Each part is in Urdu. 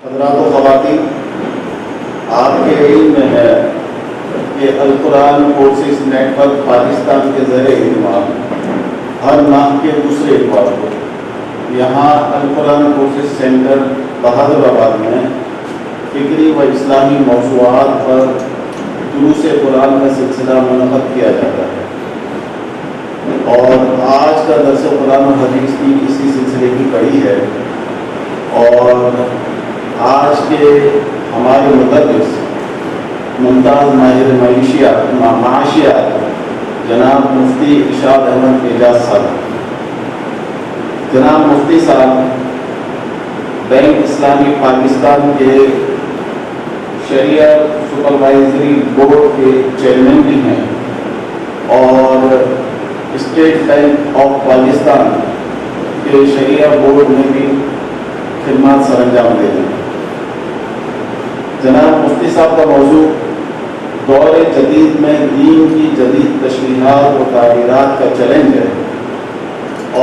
حضرات و خواتین، آپ کے علم میں ہے کہ القرآن کورسز نیٹ ورک پاکستان کے زیر اہتمام ہر ماہ کے دوسرے اتوار کو یہاں القرآن کورسز سینٹر بہادر آباد میں فکری و اسلامی موضوعات پر دروس قرآن کا سلسلہ منعقد کیا جاتا ہے، اور آج کا درس قرآن و حدیث کی اسی سلسلے کی کڑی ہے۔ اور آج کے ہمارے مدرس ممتاز ماہر معاشیات جناب مفتی ارشاد احمد اعجاز صاحب، جناب مفتی صاحب بینک اسلامی پاکستان کے شریعہ سپروائزری بورڈ کے چیئرمین بھی ہیں اور اسٹیٹ بینک آف پاکستان کے شریعہ بورڈ میں بھی خدمات سر انجام دے دیں۔ جناب مفتی صاحب کا موضوع دور جدید میں دین کی جدید تشریحات و تعبیرات کا چیلنج ہے،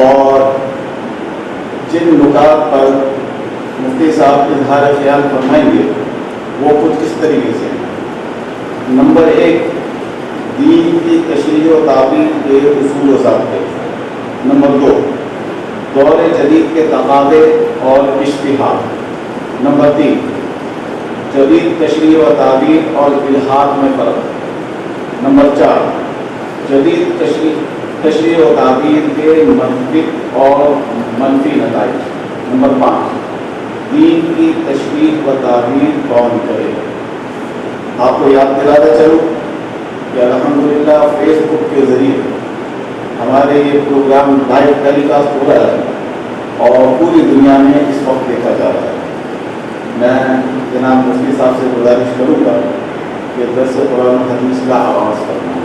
اور جن نکات پر مفتی صاحب اظہار خیال فرمائیں گے وہ کچھ اس طریقے سے ہیں۔ نمبر 1، دین کی تشریح و تعبیر کے اصول و ضابطے۔ نمبر 2، دور جدید کے تقاضے اور اشتہار۔ نمبر 3، جدید تشریح و تعبیر اور الحاد میں فرق۔ نمبر 4، جدید تشریح و تعبیر کے مثبت اور منفی نتائج۔ نمبر 5، دین کی تشریح و تعبیر کون کرے۔ آپ کو یاد دلاتا چلوں کہ الحمدللہ فیس بک کے ذریعے ہمارے یہ پروگرام لائیو ٹیلی کاسٹ ہو رہا ہے اور پوری دنیا میں اس وقت دیکھا جا رہا ہے۔ میں جناب مفتی صاحب سے گزارش کروں گا کہ درس قرآن و حدیث کا آغاز کرنا ہے۔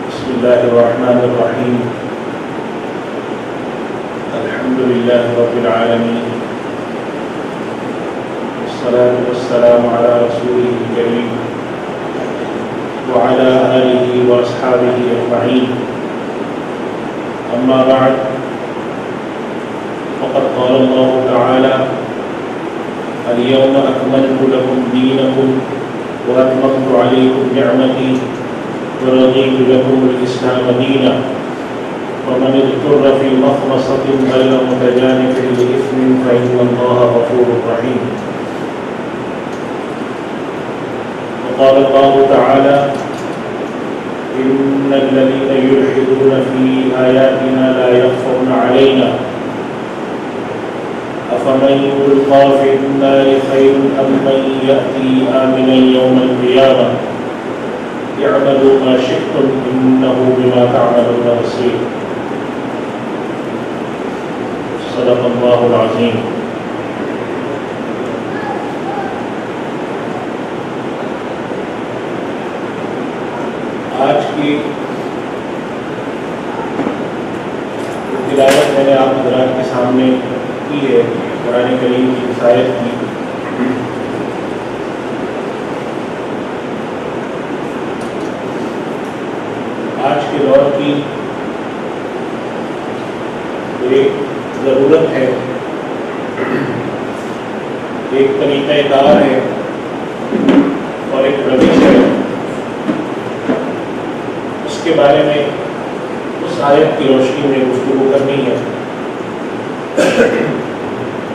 بسم اللہ الرحمن الرحیم، الحمد للہ رب العالمین، والصلاة والسلام علی رسولہ الکریم وعلی آلہ واصحابہ اجمعین، اما بعد، فقد قال اللہ تعالی اليوم اکملت لکم دینکم واتممت علیکم نعمتی ورضيت لكم الإسلام دينا ومن اضطر في مخمصة غير متجانف لإثم فإن الله غفور رحيم۔ وقال الله تعالى إن الذين يلحدون في آياتنا لا يخفون علينا أفمن يلقى في النار خير أم من يأتي آمنا يوم القيامة اعملوا ما شئتم انه بما تعملون بصير۔ صدق اللہ العظیم۔ آج کی تلاوت میں نے آپ حضرات کے سامنے کی ہے قرآن کریم کی رسالت کی۔ آج کے دور کی ایک ضرورت ہے، ایک طریقہ کار ہے اور ایک روش ہے، اس کے بارے میں اس آیت کی روشنی میں گفتگو کرنی ہے۔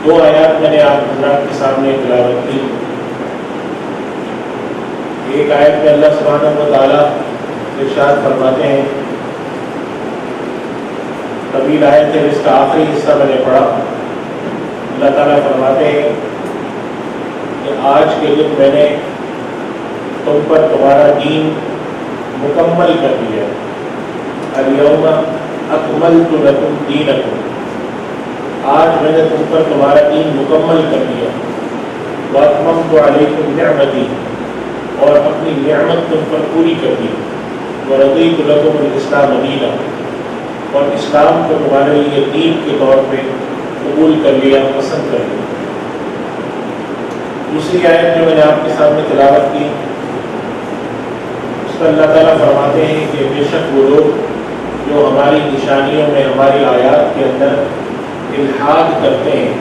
2 آیات میں نے آپ حضرات کے سامنے تلاوت کی۔ ایک آیت میں اللہ سبحانہ و تعالیٰ ارشاد فرماتے ہیں، طویل آیت ہے، اس کا آخری حصہ میں نے پڑھا۔ اللہ تعالیٰ فرماتے ہیں کہ آج کے دن میں نے تم پر تمہارا دین مکمل کر دیا۔ الیوم اکملت لکم دینکم، آج میں نے تم پر تمہارا دین مکمل کر دیا۔ واتممت علیکم نعمتی، اور اپنی نعمت تم پر پوری کر دی۔ ورضیت لکم الاسلام دینا، اور اسلام کو تمہارے لیے دین کے طور پہ قبول کر لیا، پسند کر لیا۔ دوسری آیت جو میں نے آپ کے سامنے تلاوت کی، اس پر اللہ تعالیٰ فرماتے ہیں کہ بے شک وہ لوگ جو ہماری نشانیوں میں، ہماری آیات کے اندر الحاد کرتے ہیں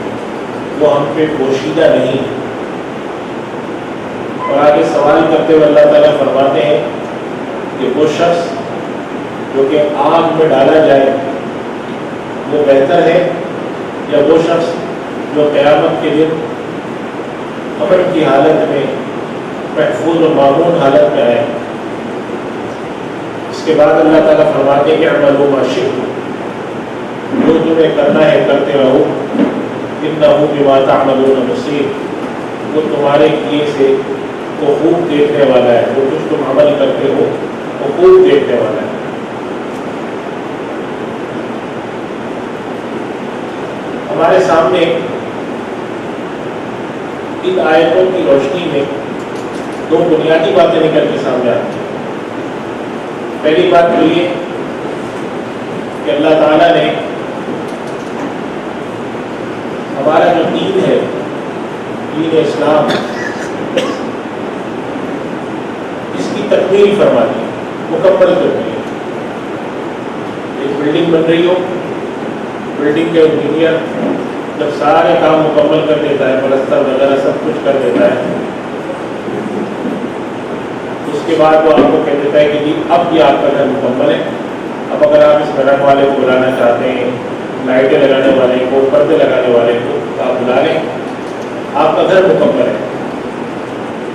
وہ ہم پہ پوشیدہ نہیں۔ اور آگے سوال کرتے ہوئے اللہ تعالیٰ فرماتے ہیں کہ وہ شخص جو کہ آگ میں ڈالا جائے وہ بہتر ہے، یا وہ شخص جو قیامت کے دن قبر کی حالت میں محفوظ و معمون حالت میں آئے۔ اس کے بعد اللہ تعالیٰ فرماتے ہیں کہ اعملوا ما شئتم، جو تمہیں کرنا ہے کرتے رہو، انہ بما تعملون بصیر، وہ تمہارے کیے سے وہ خوب دیکھنے والا ہے، جو کچھ تم عمل کرتے ہو وہ خوب دیکھنے والا ہے۔ ہمارے سامنے ان آیتوں کی روشنی میں دو بنیادی باتیں نکل کے سامنے آتی ہیں۔ پہلی بات تو یہ کہ اللہ تعالیٰ نے ہمارا جو دین ہے، دین اسلام، اس کی تکمیل فرما دی، مکمل کر دی۔ ایک بلڈنگ بن رہی ہو، بلڈنگ کے انجینئر جب سارے کام مکمل کر دیتا ہے، پلستر وغیرہ سب کچھ کر دیتا ہے، اس کے بعد وہ آپ کو کہہ دیتا ہے کہ جی اب یہ آپ کا گھر مکمل ہے، اب اگر آپ اس گھر والے کو بلانا چاہتے ہیں، لائٹیں لگانے والے کو، پردے لگانے والے کو، آپ بلا لیں، آپ کا گھر مکمل ہے۔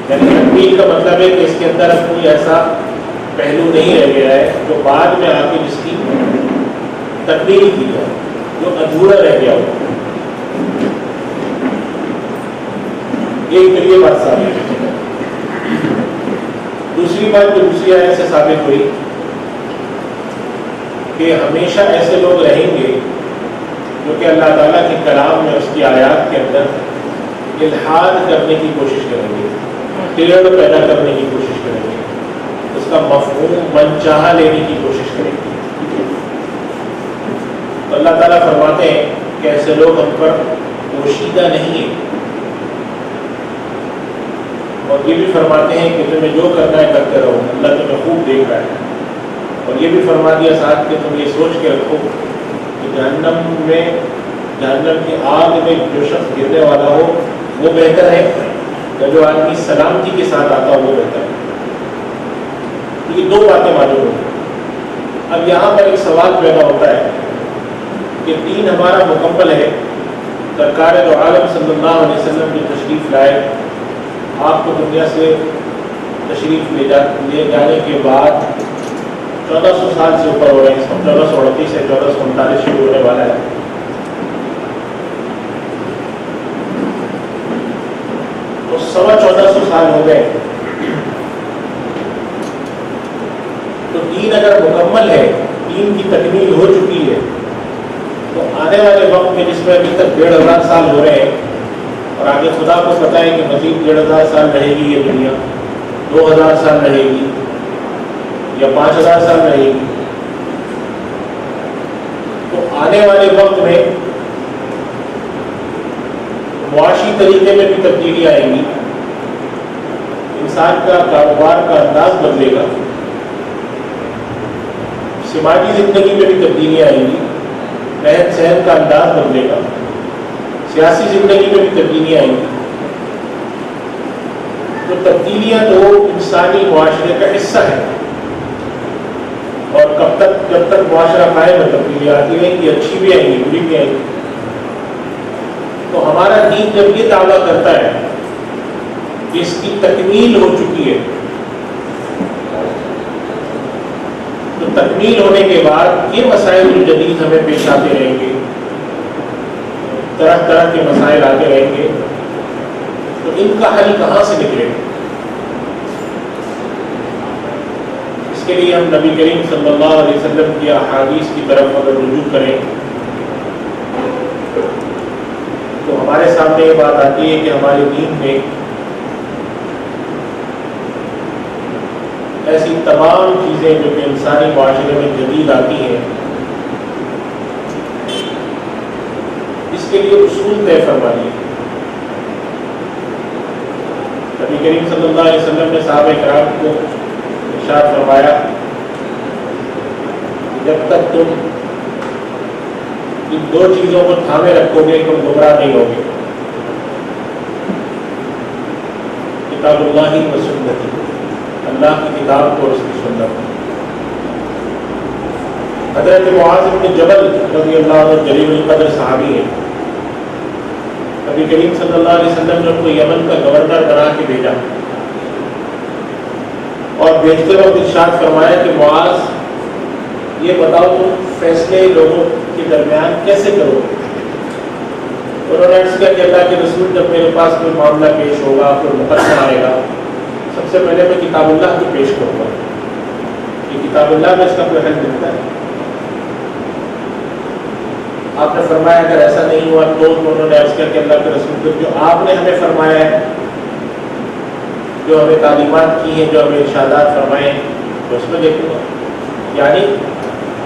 یعنی تکمیل کا مطلب ہے کہ اس کے اندر کوئی ایسا پہلو نہیں رہ گیا ہے جو بعد میں آ کے جس کی تکمیل کی ہے، جو ادھورا رہ گیا ہو۔ ایک تو یہ بات ثابت ہے۔ دوسری بات جو دوسری آیت سے ثابت ہوئی کہ ہمیشہ ایسے لوگ رہیں گے جو کہ اللہ تعالیٰ کے کلام میں، اس کی آیات کے اندر الحاد کرنے کی کوشش کریں گے، ٹیڑھ پیدا کرنے کی کوشش کریں گے، اس کا مفہوم من چاہا لینے کی کوشش کریں گے۔ تو اللہ تعالیٰ فرماتے ہیں کہ ایسے لوگ ہم پر پوشیدہ نہیں ہیں، اور یہ بھی فرماتے ہیں کہ تمہیں جو کرنا ہے کرتے رہو، اللہ تمہیں خوب دیکھ رہا ہے۔ اور یہ بھی فرما دیا ساتھ کہ تم یہ سوچ کے رکھو کہ جہنم کی آگ میں جو شخص گرنے والا ہو وہ بہتر ہے، یا جو آدمی سلامتی کے ساتھ آتا ہو وہ بہتر ہے۔ یہ دو باتیں معلوم ہوتی۔ اب یہاں پر ایک سوال پیدا ہوتا ہے کہ دین ہمارا مکمل ہے، سرکار دو عالم صلی اللہ علیہ وسلم جو تشریف لائے، آپ کو دنیا سے تشریف لے جانے کے بعد 1400 سال سے اوپر ہو رہے ہیں، اس وقت 1438 سے 1439 شروع ہونے والا ہے۔ تو 1425 سال ہو گئے، تو دین اگر مکمل ہے، دین کی تکمیل ہو چکی ہے، تو آنے والے وقت میں جس میں ابھی تک 1500 سال ہو رہے ہیں، اور آگے خدا کو پتہ ہے کہ مزید 1500 سال رہے گی یہ دنیا، 2000 سال رہے گی یا 5000 سال رہے گی، تو آنے والے وقت میں معاشی طریقے میں بھی تبدیلی آئے گی، انسان کا کاروبار کا انداز بدلے گا، سماجی زندگی میں بھی تبدیلیاں آئیں گی، رہن سہن کا انداز بدلے گا، سیاسی زندگی میں بھی تبدیلیاں آئیں گی۔ تو تبدیلیاں تو انسانی معاشرے کا حصہ ہے، اور کب تک، جب تک معاشرہ قائم ہے تبدیلیاں آتی رہیں گی، اچھی بھی آئیں گی، بری بھی آئیں گی۔ تو ہمارا دین جب یہ دعویٰ کرتا ہے کہ اس کی تکمیل ہو چکی ہے، تو تکمیل ہونے کے بعد یہ مسائل جو جدید ہمیں پیش آتے رہیں گے، طرح طرح کے مسائل آتے رہیں گے، تو ان کا حل کہاں سے نکلے گا؟ اس کے لیے ہم نبی کریم صلی اللہ علیہ وسلم کی احادیث کی طرف اگر رجوع کریں تو ہمارے سامنے یہ بات آتی ہے کہ ہمارے دین میں ایسی تمام چیزیں جو کہ انسانی معاشرے میں جدید آتی ہیں، اس کے لیے اصول طے فرما لیے. نبی کریم صلی اللہ علیہ وسلم نے صحابہ کرام کو ارشاد فرمایا جب تک تم ان 2 چیزوں کو تھامے رکھو گے تم گمراہ نہیں ہوگے. کتاب اللہ و سنتی، اللہ کی کتاب کو اور اس کی سنت. حضرت معاذ بن جبل رضی اللہ عنہ جلیل القدر صحابی ہیں. نبی کریم صلی اللہ علیہ وسلم نے ان کو یمن کا گورنر بنا کے بھیجا اور بھیجتے وقت ارشاد فرمایا کہ معاذ یہ بتاؤ تم فیصلے لوگوں کے درمیان کیسے کرو گے؟ انہوں نے عرض کیا کہ اللہ کے رسول جب میرے پاس کوئی معاملہ پیش ہوگا کوئی مقدمہ آئے گا سب سے پہلے میں کتاب اللہ کو پیش کروں گا کہ کتاب اللہ میں اس کا کوئی حل ملتا ہے. آپ نے فرمایا اگر ایسا نہیں ہوا تو انہوں نے عرض کیا کہ اللہ کے رسول کو جو آپ نے ہمیں فرمایا ہے، جو ہمیں تعلیمات کی ہیں، جو ہمیں ارشادات فرمائے ہیں تو اس میں دیکھوں گا، یعنی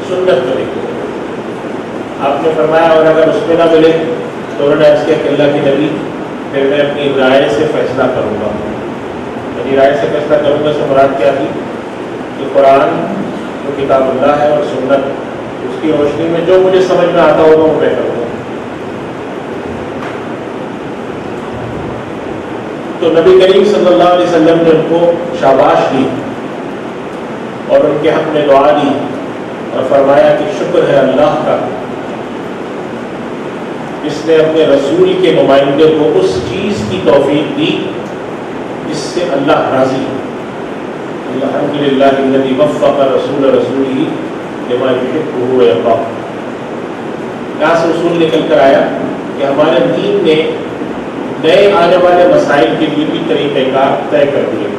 سنت میں دیکھوں گا. آپ نے فرمایا اور اگر اس میں نہ ملے تو انہوں نے عرض کیا کہ اللہ کے نبی پھر میں اپنی رائے سے فیصلہ کروں گا. یعنی رائے سے فیصلہ کروں گا سے مراد کیا تھی کہ قرآن جو کتاب اللہ ہے اور سنت اس کی روشنی میں جو مجھے سمجھ میں آتا ہوگا وہ میں کروں گا. تو نبی کریم صلی اللہ علیہ وسلم نے ان کو شاباش دی اور ان کے حق میں دعا دی اور فرمایا کہ شکر ہے اللہ کا جس نے اپنے رسول کے نمائندے کو اس چیز کی توفیق دی جس سے اللہ راضی ہے. الحمدللہ الذی وفق رسول رسولہ لما یحبہ ویرضیہ. یہاں سے اصول نکل کر آیا کہ ہمارے دین نے نئے آنے والے مسائل کے لیے بھی طریقہ کار طے کر دیے.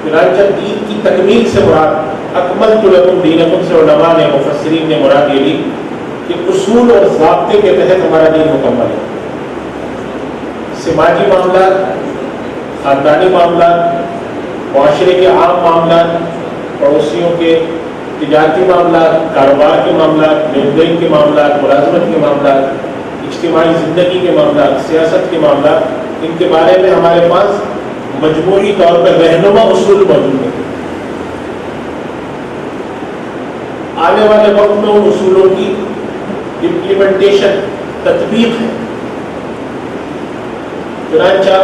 چنانچہ دین کی تکمیل سے مراد اکملت لکم دینکم سے علماء نے مفسرین نے مراد یہ لی کہ اصول اور ضابطے کے تحت ہمارا دین مکمل ہے. سماجی معاملات، خاندانی معاملات، معاشرے کے عام معاملات، پڑوسیوں کے تجارتی معاملات، کاروبار کے معاملات، لین دین کے معاملات، ملازمت کے معاملات، اجتماعی زندگی کے معاملات، سیاست کے معاملات، ان کے بارے میں ہمارے پاس مجموعی طور پر رہنما اصول موجود ہیں. آنے والے وقت میں ان اصولوں کی امپلیمنٹیشن، تطبیق ہے. چنانچہ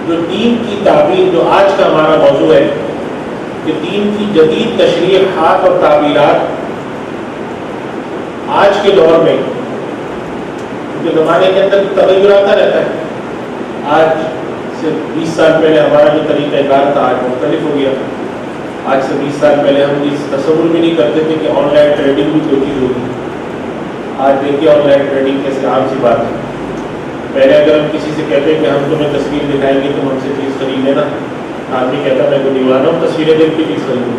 جو دین کی تعبیر جو آج کا ہمارا موضوع ہے کہ دین کی جدید تشریحات اور تعبیرات آج کے دور میں کیونکہ زمانے کے اندر تغیر آتا رہتا ہے. آج سے 20 سال پہلے ہمارا جو طریقہ کار تھا آج مختلف ہو گیا. آج سے 20 سال پہلے ہم اس تصور بھی نہیں کرتے تھے کہ آن لائن ٹریڈنگ بھی کوئی چیز ہوگی. آج دیکھیے آن لائن ٹریڈنگ کیسے عام سی بات ہے. پہلے اگر ہم کسی سے کہتے ہیں کہ ہم تمہیں تصویر دکھائیں گے تم ہم سے چیز خرید لینا، آدمی کہتا میں تو دیوانہ ہوں تصویریں دیکھ کے چیز خریدوں،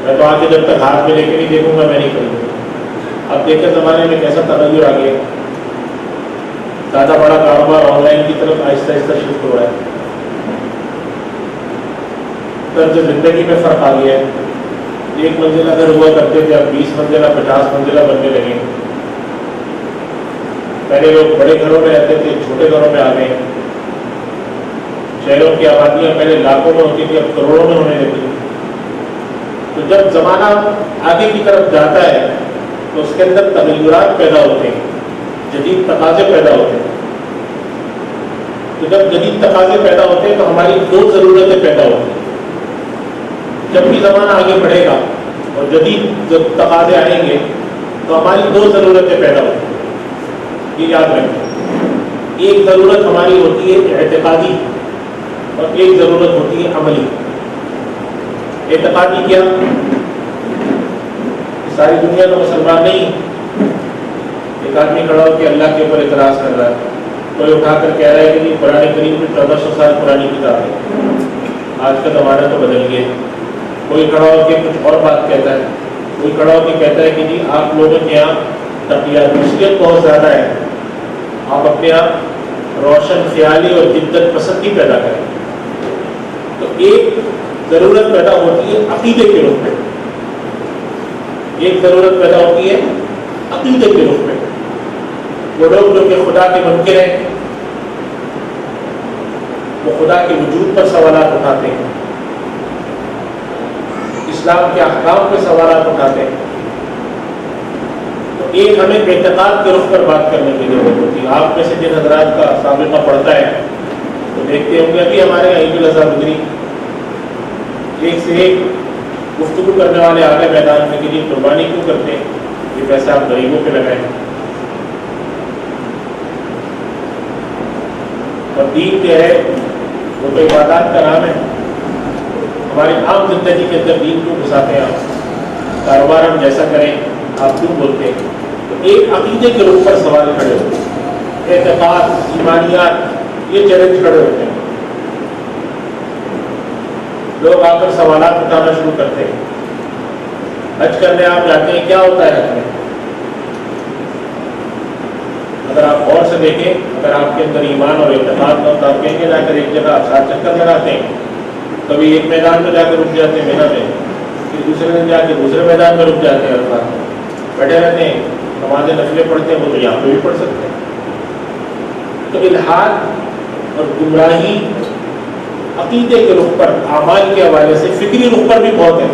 میں تو آ کے جب تک ہاتھ میں لے کے نہیں دیکھوں گا میں نہیں خریدوں. اب دیکھیں زمانے میں کیسا تغیر آ گیا. زیادہ بڑا کاروبار آن لائن کی طرف آہستہ آہستہ شفٹ ہو رہا ہے. طرز زندگی میں فرق آ گیا ہے. 1 منزل اگر ہوا کرتے تھے اب 20 منزلہ 50 منزلہ بننے لگے. پہلے لوگ بڑے گھروں میں رہتے تھے، چھوٹے گھروں میں آ گئے. شہروں کی آبادیاں پہلے لاکھوں میں ہوتی تھی اب کروڑوں میں ہونے لگی. تو جب زمانہ آگے کی طرف جاتا ہے تو اس کے اندر تغیرات پیدا ہوتے ہیں، جدید تقاضے پیدا ہوتے ہیں. تو جب جدید تقاضے پیدا ہوتے ہیں تو ہماری 2 ضرورتیں پیدا ہوتی ہیں. جب بھی زمانہ آگے بڑھے گا اور جدید جب تقاضے آئیں گے تو ہماری 2 ضرورتیں پیدا ہوتی ہیں. یہ یاد رکھیں، ایک ضرورت ہماری ہوتی ہے اعتقادی اور ایک ضرورت ہوتی ہے عملی. اعتقادی کیا؟ ساری دنیا تو مسلمان نہیں. ایک آدمی کھڑا ہو کے اللہ کے اوپر اعتراض کر رہا ہے، کوئی اٹھا کر کہہ رہا ہے کہ نہیں قرآن کریم کی 1400 سال پرانی کتاب ہے، آج کا زمانہ تو بدل گیا. کوئی کھڑا ہو کے کچھ اور بات کہتا ہے. کوئی کھڑا ہو کے کہتا ہے کہ جی آپ لوگوں کے یہاں تقیات بہت زیادہ ہے، آپ اپنے آپ روشن خیالی اور جدت پسندی پیدا کریں. تو ایک ضرورت پیدا ہوتی ہے عقیدے کے رخ میں، ایک ضرورت پیدا ہوتی ہے عقیدے کے رخ میں. وہ لوگ جو کہ خدا کے منکر ہیں، وہ خدا کے وجود پر سوالات اٹھاتے ہیں، اسلام کے احکام پہ سوالات اٹھاتے ہیں، تو ایک ہمیں اعتقاد کے رخ پر بات کرنے کی ضرورت ہوتی ہے۔ آپ میں سے جن حضرات کا سابقہ پڑتا ہے تو دیکھتے ہوں گے ابھی ہمارے یہاں عید الاضحیٰ گزری، ایک سے ایک گفتگو کرنے والے آگے میدان میں کہ جی قربانی کیوں کرتے ہیں، یہ پیسہ آپ غریبوں پہ لگائیں۔ اور دین کیا ہے؟ وہ تو عبادات کا نام ہے۔ ہماری عام زندگی کے اندر دین کیوں گھساتے ہیں آپ؟ کاروبار ہم جیسا کریں آپ کیوں بولتے ہیں؟ تو ایک عقیدے کے روپ پر سوال کھڑے ہوتے ہیں، اعتقاد، ایمانیات، یہ چیلنج کھڑے ہوتے ہیں۔ لوگ آ کر سوالات اٹھانا شروع کرتے ہیں۔ حج کرنے آپ جاتے ہیں، کیا ہوتا ہے حج میں؟ اگر آپ غور سے دیکھیں، اگر آپ کے اندر ایمان اور اعتقاد نہ ہو تو آپ کہیں گے جا کر ایک جگہ 7 چکر لگاتے ہیں، کبھی ایک میدان میں جا کر رک جاتے ہیں مینا میں، پھر دوسرے دن جا کے دوسرے میدان میں رک جاتے ہیں، عرفات میں بیٹھے رہتے ہیں، نمازیں نفلیں پڑھتے ہیں، وہ تو یہاں پہ بھی پڑھ سکتے ہیں۔ تو الحاد اور گمراہی عقیدے کے رخ پر، اعمال کے حوالے سے فکری رخ پر بھی بہت ہے۔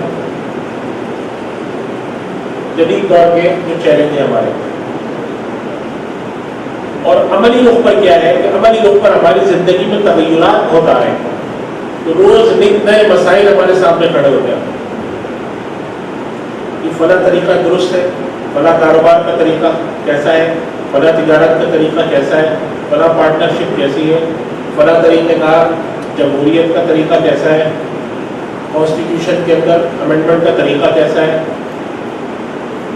جدید دور کے جو چیلنج ہیں ہمارے، اور عملی رخ پر کیا ہے کہ عملی رخ پر ہماری زندگی میں تغیرات بہت آ رہے ہیں، تو روز نئے مسائل ہمارے سامنے کھڑے ہوتے ہیں کہ فلاں طریقہ درست ہے، فلاں کاروبار کا طریقہ کیسا ہے، فلاں تجارت کا طریقہ کیسا ہے، فلاں پارٹنرشپ کیسی ہے، فلاں طریقہ کار جمہوریت کا طریقہ کیسا ہے، کانسٹیٹیوشن کے اندر امینڈمنٹ کا طریقہ کیسا ہے،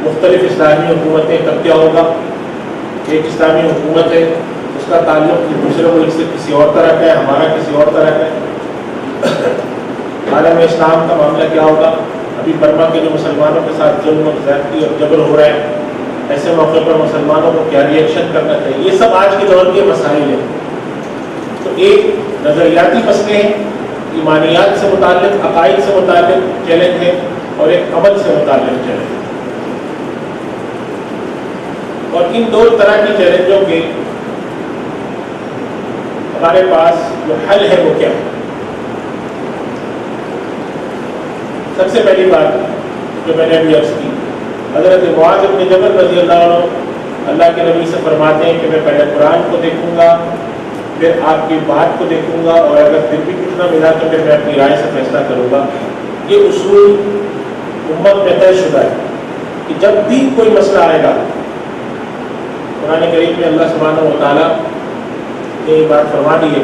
مختلف اسلامی حکومتیں کب کیا ہوگا، ایک اسلامی حکومت ہے اس کا تعلق دوسرے ملک سے کسی اور طرح کا ہے، ہمارا کسی اور طرح کا ہے، عالم اسلام کا معاملہ کیا ہوگا، ابھی برما کے جو مسلمانوں کے ساتھ ظلم و زیادتی اور جبر ہو رہا ہے، ایسے موقع پر مسلمانوں کو کیا ری ایکشن کرنا چاہیے، یہ سب آج کے دور کے مسائل ہیں۔ تو ایک نظریاتی مسئلے ہیں، ایمانیات سے متعلق، عقائد سے متعلق چیلنج ہے، اور ایک عمل سے متعلق چیلنج ہے۔ اور ان دو طرح کی چیلنجوں کے ہمارے پاس جو حل ہے وہ کیا ہے؟ سب سے پہلی بات جو میں نے ابھی عرض کی، حضرت معاذ بن جبل رضی اللہ عنہ اللہ کے نبی سے فرماتے ہیں کہ میں پہلے قرآن کو دیکھوں گا، پھر آپ کی بات کو دیکھوں گا، اور اگر پھر بھی کچھ نہ ملا تو پھر میں اپنی رائے سے فیصلہ کروں گا۔ یہ اصول امت میں طے شدہ ہے کہ جب بھی کوئی مسئلہ آئے گا، قرآن کریم میں اللہ سبحانہ و تعالیٰ نے یہ بات فرما دی ہے،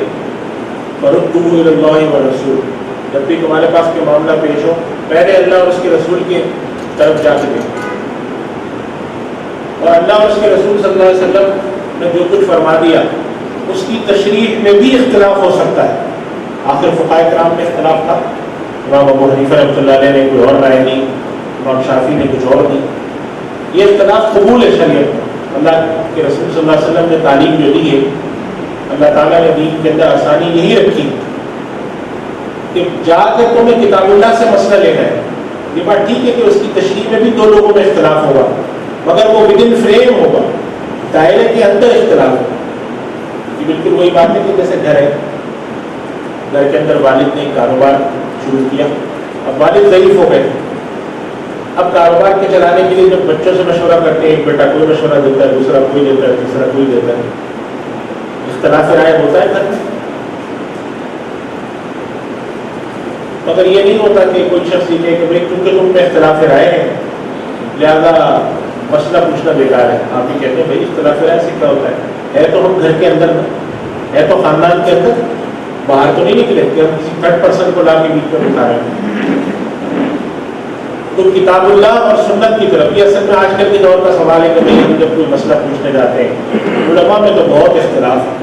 فَرُدُّوهُ إِلَى اللَّهِ وَالرَّسُولِ، جب بھی تمہارے پاس کوئی معاملہ پیش ہو پہلے اللہ اور اس کے رسول کے طرف جا کے دیکھو، اور اللہ اور اس کے رسول صلی اللہ علیہ وسلم نے جو کچھ فرما دیا اس کی تشریح میں بھی اختلاف ہو سکتا ہے۔ آخر فقہاء کرام میں اختلاف تھا، امام ابو حنیفہ رحمۃ اللہ علیہ نے کوئی اور رائے دی، امام شافعی نے کچھ اور دی۔ یہ اختلاف قبول ہے شریعت میں، اللہ کے رسول صلی اللہ علیہ وسلم نے تعلیم جو دی ہے، اللہ تعالیٰ نے دین کے اندر آسانی یہی رکھی کہ جا کر تمہیں کتاب اللہ سے مسئلہ لینا ہے۔ یہ بات ٹھیک ہے کہ اس کی تشریح میں بھی دو لوگوں میں اختلاف ہوگا، مگر وہ ودن فریم ہوگا، دائرے کے اندر اختلاف ہوگا۔ یہ بالکل وہی بات ہے کہ جیسے گھر ہے، گھر کے اندر والد نے کاروبار شروع کیا، اب والد ضعیف ہو گئے، اب کاروبار کے چلانے کے لیے جب بچوں سے مشورہ کرتے ہیں، ایک بیٹا کوئی مشورہ دیتا ہے، دوسرا کوئی دیتا ہے، تیسرا کوئی دیتا ہے، اختلاف رائے ہوتا ہے گھر میں۔ مگر یہ نہیں ہوتا کہ کوئی شخص یہ کہے کہ بھائی کیونکہ تم میں اختلاف رائے ہیں لہذا مسئلہ پوچھنا بیکار ہے۔ آپ بھی کہتے ہیں بھائی اختلاف رائے سے کیا ہوتا ہے تو ہم گھر کے اندر ہے، تو خاندان کے اندر، باہر تو نہیں نکلے کہ ہم کسی تھرڈ پرسن کو لا کے بیچ میں بٹھا رہے ہیں۔ تو کتاب اللہ اور سنت کی طرف، یہ اصل میں آج کل کے دور کا سوال ہے کہ بھائی جب کوئی مسئلہ پوچھنے جاتے ہیں علماء میں تو بہت اختلاف ہے،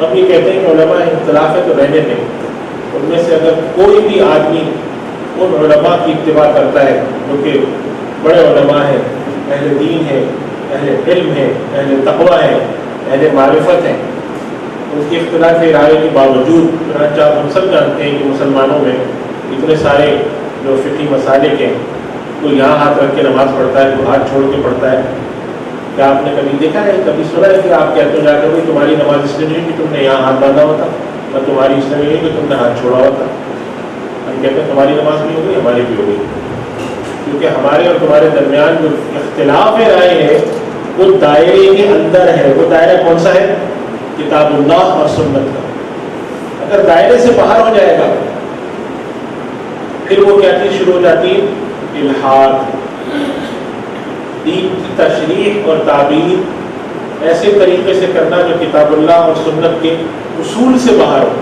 ہم یہ کہتے ہیں کہ علماء اختلاف ہے تو رہنے دیں، ان میں سے اگر کوئی بھی آدمی ان علماء کی اتباع کرتا ہے جو کہ بڑے علماء ہیں، اہل دین ہیں، اہل علم ہیں، اہل تقویٰ ہیں، اہل معرفت ہیں، ان کی اختلاف رائے کے باوجود، چنانچہ ہم سب جانتے ہیں کہ مسلمانوں میں اتنے سارے جو فقہی مسالک ہیں کوئی یہاں ہاتھ رکھ کے نماز پڑھتا ہے، کوئی ہاتھ چھوڑ کے پڑھتا ہے. کیا آپ نے کبھی دیکھا ہے، کبھی سنا ہے کہ آپ کہتے ہو جا کر بھائی تمہاری نماز اس لیے نہیں کہ تم نے یہاں ہاتھ باندھا ہوا تھا، اور تمہاری اس لیے نہیں کہ تم نے ہاتھ چھوڑا ہوا تھا؟ ہم کہتے ہیں تمہاری نماز بھی ہو گئی، ہماری بھی ہو گئی. کیونکہ ہمارے اور تمہارے درمیان جو اختلاف رائے ہے وہ دائرے کے اندر ہے. وہ دائرہ کون سا ہے؟ کتاب اللہ اور سنت کا. اگر دائرے سے باہر ہو جائے گا پھر وہ کیا چیز شروع ہو جاتی ہے؟ الحاد. دین کی تشریح اور تعبیر ایسے طریقے سے کرنا جو کتاب اللہ اور سنت کے اصول سے باہر ہو.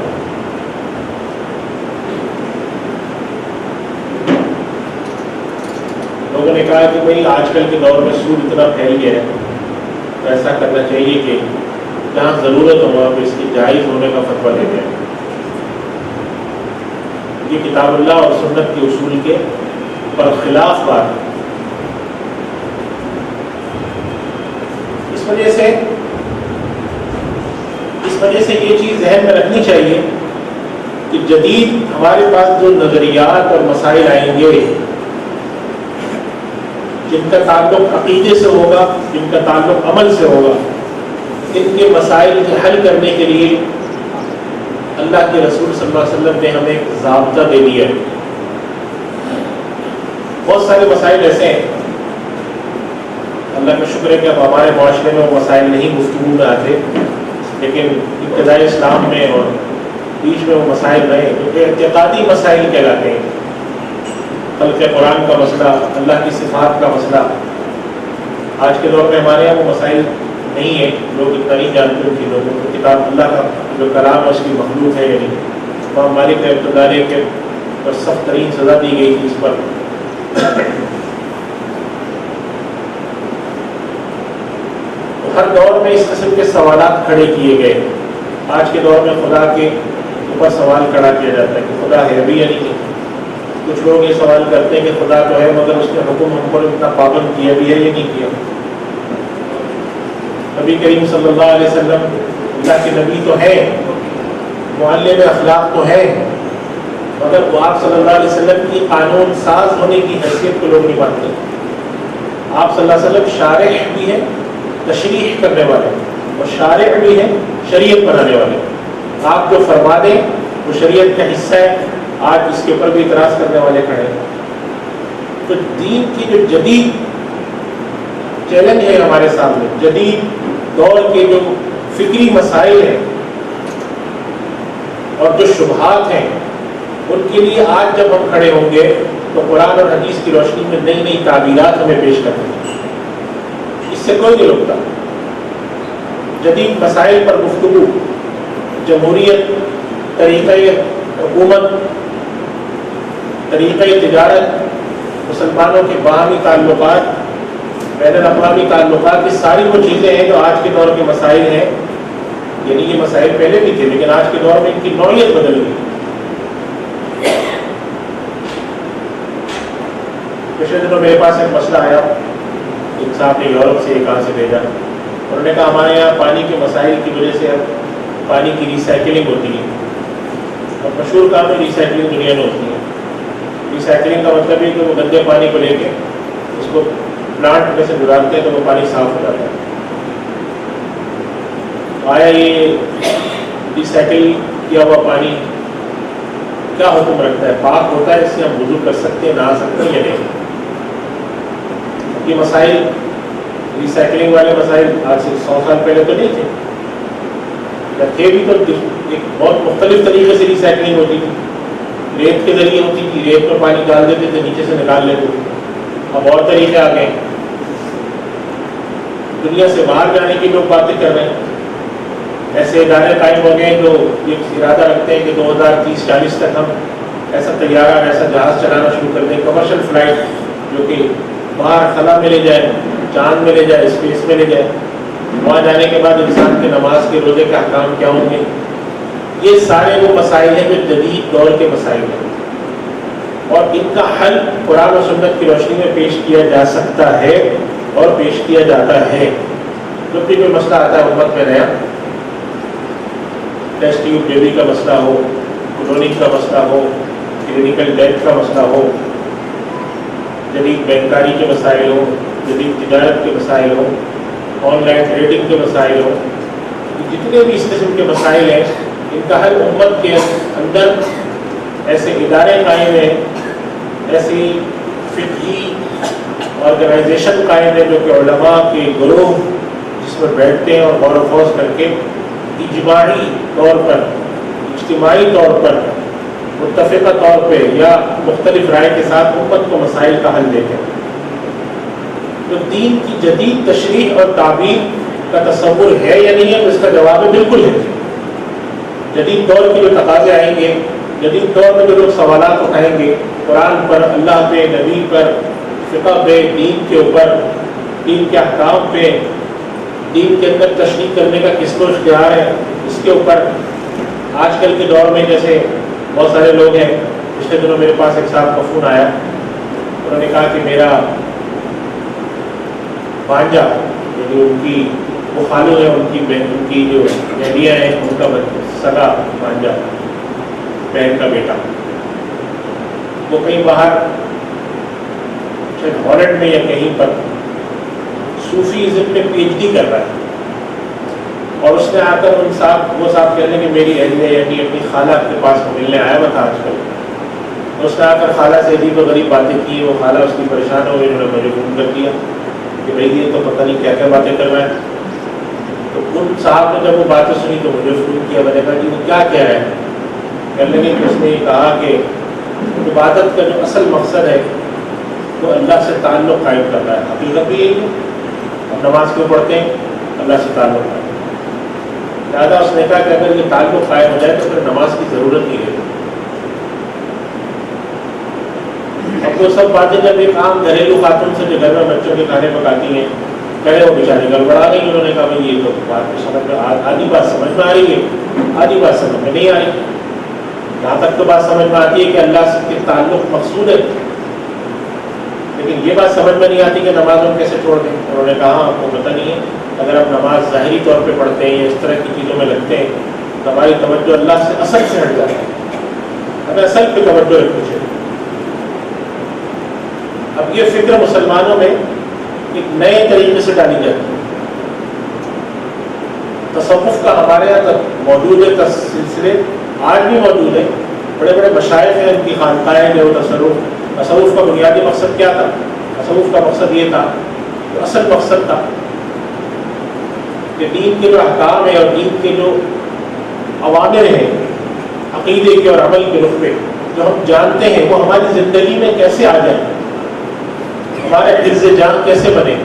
لوگوں نے کہا کہ بھائی آج کل کے دور میں سود اتنا پھیل گیا ہے تو ایسا کرنا چاہیے کہ جہاں ضرورت ہو وہاں پہ اس کی جائز ہونے کا فتویٰ دے دیں. یہ کتاب اللہ اور سنت کے اصول کے برخلاف بات ہے. اس وجہ سے یہ چیز ذہن میں رکھنی چاہیے کہ جدید ہمارے پاس جو نظریات اور مسائل آئیں گے جن کا تعلق عقیدے سے ہوگا، جن کا تعلق عمل سے ہوگا، ان کے مسائل کے حل کرنے کے لیے اللہ کے رسول صلی اللہ علیہ وسلم نے ہمیں ایک ضابطہ دے دیا ہے. بہت سارے مسائل ایسے ہیں، اللہ کا شکر ہے کہ اب ہمارے معاشرے میں وہ مسائل نہیں گفتگو میں آتے، لیکن ابتدائی اسلام میں اور بیچ میں وہ مسائل رہے جو کہ اعتقادی مسائل کہلاتے ہیں. خلق قرآن کا مسئلہ، اللہ کی صفات کا مسئلہ. آج کے دور میں ہمارے یہاں وہ مسائل نہیں ہیں، لوگ اتنا نہیں جانتے ان چیزوں کو. کتاب اللہ کا جو کلام ہے اس کی مخلوق ہے، یعنی امام مالک رحمۃ اللہ علیہ کے پر سخت ترین سزا دی گئی تھی اس پر. ہر دور میں اس قسم کے سوالات کھڑے کیے گئے. آج کے دور میں خدا کے اوپر سوال کھڑا کیا جاتا ہے کہ خدا ہے بھی یا نہیں. کچھ لوگ یہ سوال کرتے ہیں کہ خدا تو ہے مگر اس نے حکم ہم پر اتنا پابند کیا بھی ہے یا نہیں کیا. نبی کریم صلی اللہ علیہ وسلم اللہ کے نبی تو ہیں، معلم اخلاق تو ہیں، مگر وہ آپ صلی اللہ علیہ وسلم کی قانون ساز ہونے کی حیثیت کو لوگ نہیں مانتے. آپ صلی اللہ علیہ وسلم شارع بھی ہیں، تشریح کرنے والے، اور شارع بھی ہیں، شریعت بنانے والے. آپ جو فرما دیں وہ شریعت کا حصہ ہے. آج اس کے اوپر بھی اعتراض کرنے والے کھڑے ہیں. تو دین کی جو جدید چیلنج ہے ہمارے سامنے، جدید دور کے جو فکری مسائل ہیں اور جو شبہات ہیں، ان کے لیے آج جب ہم کھڑے ہوں گے تو قرآن اور حدیث کی روشنی میں نئی نئی تعبیرات ہمیں پیش کریں گے. اس سے کوئی نہیں روکتا. جدید مسائل پر گفتگو، جمہوریت، طریقہ حکومت، طریقہ تجارت، مسلمانوں کے باہمی تعلقات، بین الاقوامی تعلقات، یہ ساری وہ چیزیں ہیں جو آج کے دور کے مسائل ہیں. یعنی یہ مسائل پہلے بھی تھے لیکن آج کے دور میں ان کی نوعیت بدل گئی. پچھلے دنوں میرے پاس ایک مسئلہ آیا، ایک صاحب نے یورپ سے کہاں سے بھیجا. انہوں نے کہا ہمارے یہاں پانی کے مسائل کی وجہ سے اب پانی کی ریسائکلنگ ہوتی ہے. اور مشہور کام ہے ریسائکلنگ دنیا میں ہوتی ہے. ریسائکلنگ کا مطلب ہے کہ وہ گندے پانی کو لے کے اس کو پلانٹ میں سے گزارتے ہیں تو وہ پانی صاف ہو جاتا ہے. آیا یہ ریسائکل کیا ہوا پانی کیا حکم رکھتا ہے؟ پاک ہوتا ہے، اس سے ہم وضو کر سکتے ہیں، نہا سکتے ہیں یا نہیں؟ یہ مسائل، ریسائکلنگ والے مسائل آج سے 100 سال پہلے تو نہیں تھے. یا تھے بھی تو ایک بہت مختلف طریقے سے ریسائکلنگ ہوتی تھی. ریت کے ذریعے ہوتی تھی، ریت میں پانی ڈال دیتے تھے، نیچے سے نکال لیتے تھے. اب اور طریقے آ گئے. دنیا سے باہر جانے کی لوگ باتیں کر رہے ہیں. ایسے ادارے قائم ہو گئے جو یہ ارادہ رکھتے ہیں کہ 2030-40 تک ہم ایسا طیارہ، ایسا جہاز چلانا شروع کر دیں، کمرشل فلائٹ جو کہ باہر خلا میں لے جائے، چاند میں لے جائے، اسپیس میں لے جائے. وہاں جانے کے بعد انسان کے نماز کے روزے کے احکام کیا ہوں گے. یہ سارے وہ مسائل ہیں جو جدید دور کے مسائل ہیں، اور ان کا حل قرآن و سنت کی روشنی میں پیش کیا جا سکتا ہے اور پیش کیا جاتا ہے. جب بھی کوئی مسئلہ آتا ہے امت میں نیا، ٹیسٹ ٹیوب بیبی کا مسئلہ ہو، کلوننگ کا مسئلہ ہو، کلینیکل ڈیتھ کا مسئلہ ہو، جدید بینکاری کے مسائل ہوں، جدید تجارت کے مسائل ہوں، آن لائن ٹریڈنگ کے مسائل ہوں، جتنے بھی اس قسم کے مسائل ہیں ان کا حل امت کے اندر ایسے ادارے قائم ہیں، ایسی فقہی آرگنائزیشن قائم ہے جو کہ علماء کے گروہ جس میں بیٹھتے ہیں اور غور و خوض کر کے اجماعی طور پر، اجتماعی طور پر، متفقہ طور پہ یا مختلف رائے کے ساتھ امت کو مسائل کا حل دیتے ہیں۔ تو دین کی جدید تشریح اور تعبیر کا تصور ہے یا نہیں ہے، تو اس کا جواب ہے بالکل ہے۔ جدید دور کے جو تقاضے آئیں گے، جدید دور میں جو لوگ سوالات اٹھائیں گے قرآن پر، اللہ پہ، نبی پر، فقہ پہ، دین کے اوپر، دین کے احکام پہ، دین کے اندر تشریح کرنے کا کس کو اختیار ہے، اس کے اوپر آج کل کے دور میں جیسے بہت سارے لوگ ہیں، پچھلے دنوں میرے پاس ایک صاحب کا فون آیا، انہوں نے کہا کہ میرا بھانجا یعنی ان کی وہ خالو ہے، ان کی جو بہنیاں ہیں، ان کا سگا بھانجا، بہن کا بیٹا، وہ کہیں باہر شاید ہالینڈ میں یا کہیں پر صوفیزم میں پی ایچ ڈی کر رہا ہے، اور اس نے آ کر وہ صاحب کہنے کہ میری اہلیہ یعنی اپنی خالہ کے پاس ملنے آیا ہوا تھا آج کل، اس نے آ کر خالہ سے عجیب و غریب باتیں کی، وہ خالہ اس کی پریشان ہو گئی، انہوں نے مجھے فون کر دیا کہ بھائی یہ تو پتہ نہیں کیا کیا باتیں کر رہا ہے۔ تو ان صاحب نے جب وہ باتیں سنی تو مجھے فون کیا، میں نے کہا کہ وہ کیا کہہ رہا ہے، کہنے لگے کہ اس نے یہ کہا کہ عبادت کا جو اصل مقصد ہے وہ اللہ سے تعلق قائم کرنا ہے، حقیقت بھی یہی ہے، ہم نماز کیوں پڑھتے ہیں؟ اللہ سے تعلق قائم، لہٰذا اس نے کہا کہ اگر یہ تعلق قائم ہو جائے تو پھر نماز کی ضرورت نہیں ہے۔ اب وہ سب باتیں جب ایک عام گھریلو خاتون سے جو گھر میں بچوں کے کھانے پکاتی ہیں کہے وہ بیچاری گڑبڑا گئی، انہوں نے کہا بھائی یہ تو بات سمجھ میں آدھی بات سمجھ میں آ رہی ہے، آدھی بات سمجھ میں نہیں آ رہی، یہاں تک تو بات سمجھ میں آتی ہے کہ اللہ سے تعلق مقصود ہے، لیکن یہ بات سمجھ میں نہیں آتی کہ نماز ہم کیسے چھوڑ دیں۔ انہوں نے کہا آپ کو پتہ نہیں ہے، اگر آپ نماز ظاہری طور پہ پڑھتے ہیں یا اس طرح کی چیزوں میں لگتے ہیں تو ہماری توجہ اللہ سے اصل سے ہٹ جاتی ہے، ہمیں اصل پہ توجہ رکھنی چاہیے۔ اب یہ فکر مسلمانوں میں ایک نئے طریقے سے ڈالی جاتی ہے، تصوف کا ہمارے یہاں موجود ہے، سلسلے آج بھی موجود ہے، بڑے بڑے مشائخ ہیں، ان کی خانقاہیں جو تصوف کا بنیادی مقصد کیا تھا؟ تصوف کا مقصد یہ تھا، جو اصل مقصد تھا کہ دین کے جو احکام ہیں اور دین کے جو اوامر ہیں عقیدے کے اور عمل کے رخ پہ جو ہم جانتے ہیں وہ ہماری زندگی میں کیسے آ جائیں، ہمارے حفظ جان کیسے بنے۔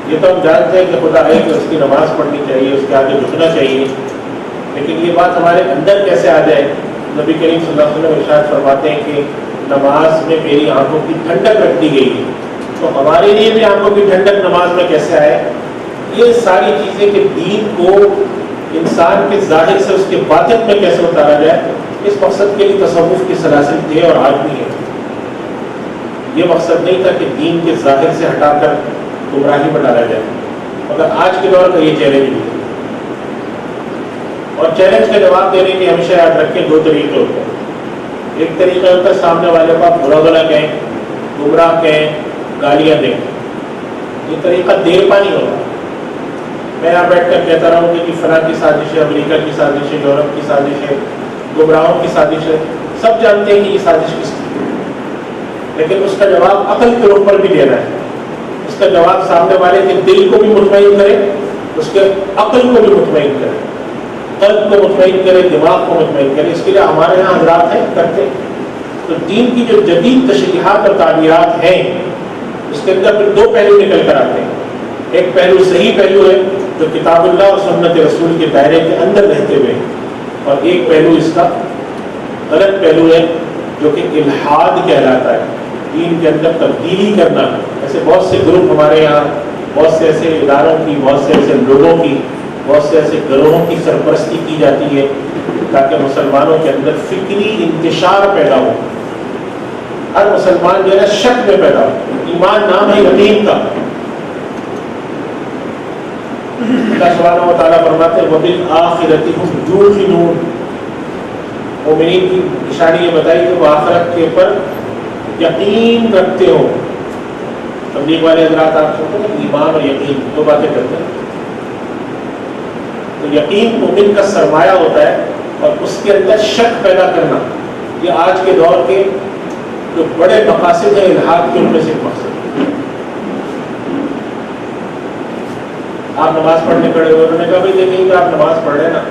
یہ تو ہم جانتے ہیں کہ خدا ہے کہ اس کی نماز پڑھنی چاہیے، اس کے آگے جھکنا چاہیے، لیکن یہ بات ہمارے اندر کیسے آ جائے؟ نبی کریم صلی اللہ علیہ وسلم ارشاد فرماتے ہیں کہ نماز میں میری آنکھوں کی ٹھنڈک رکھ دی گئی ہے، تو ہمارے لیے بھی آنکھوں کی ٹھنڈک نماز میں کیسے آئے؟ یہ ساری چیزیں کہ دین کو انسان کے ظاہر سے اس کے باطن میں کیسے اتارا جائے، اس مقصد کے لیے تصوف کی سلاسل تھے اور آج بھی ہے۔ یہ مقصد نہیں تھا کہ دین کے ظاہر سے ہٹا کر گمراہی میں ڈالا جائے، مگر آج کے دور کا یہ چیلنج ہے، اور چیلنج کا جواب دینے کے ہمیشہ یاد رکھیں دو طریقے ہوتے ہیں۔ ایک طریقہ ہوتا ہے سامنے والے کو آپ برا بھلا کہیں، گمراہ کہیں، گالیاں دیں، یہ طریقہ دیر پا نہیں ہوتا۔ میں یہاں بیٹھ کر کہتا رہا ہوں کہ فلاں کی سازش ہے، امریکہ کی سازش ہے، یورپ کی سازش ہے، گمراہوں کی سازش ہے، سب جانتے ہیں کہ یہ سازش کس کی، لیکن اس کا جواب عقل کے رخ پر بھی دینا ہے، اس کا جواب سامنے والے کے دل کو بھی مطمئن کرے، اس کے عقل کو بھی مطمئن کرے، قلب کو مطمئن کرے، دماغ کو مطمئن کرے۔ اس کے لیے ہمارے یہاں حضرات ہیں کرتے ہیں۔ تو دین کی جو جدید تشریحات اور تعبیرات ہیں اس کے اندر پھر دو پہلو نکل کر آتے ہیں۔ ایک پہلو صحیح پہلو ہے جو کتاب اللہ اور سنت رسول کے دائرے کے اندر رہتے ہوئے، اور ایک پہلو اس کا غلط پہلو ہے جو کہ الحاد کہلاتا ہے، دین کے اندر تبدیلی کرنا۔ ایسے بہت سے گروپ ہمارے یہاں، بہت سے ایسے اداروں کی، بہت سے ایسے لوگوں کی، بہت سے ایسے گروہوں کی سرپرستی کی جاتی ہے تاکہ مسلمانوں کے اندر فکری انتشار پیدا ہو، ہر مسلمان جو ہے شک میں پیدا ہو۔ ایمان نام ہے یقین کا۔ اللہ سبحانہ و تعالیٰ فرماتے ہیں وَبِالْآخِرَةِ هُمْ يُوقِنُونَ، مومنین کی نشانی یہ بتائی کہ وہ آخرت کے اوپر یقین رکھتے ہو۔ تبلیغ والے حضرات آپ سنتے ہیں ایمان اور یقین دو باتیں کرتے ہیں. تو یقین مومن کا سرمایہ ہوتا ہے اور اس کے اندر شک پیدا کرنا یہ آج کے دور کے جو بڑے مقاصد ہیں الحاد کے ان میں سے ایک مقصد ہے. آپ نماز پڑھنے کھڑے ہوئے انہوں نے کہا بھائی دیکھیں کہ آپ نماز پڑھ رہے ہیں نا,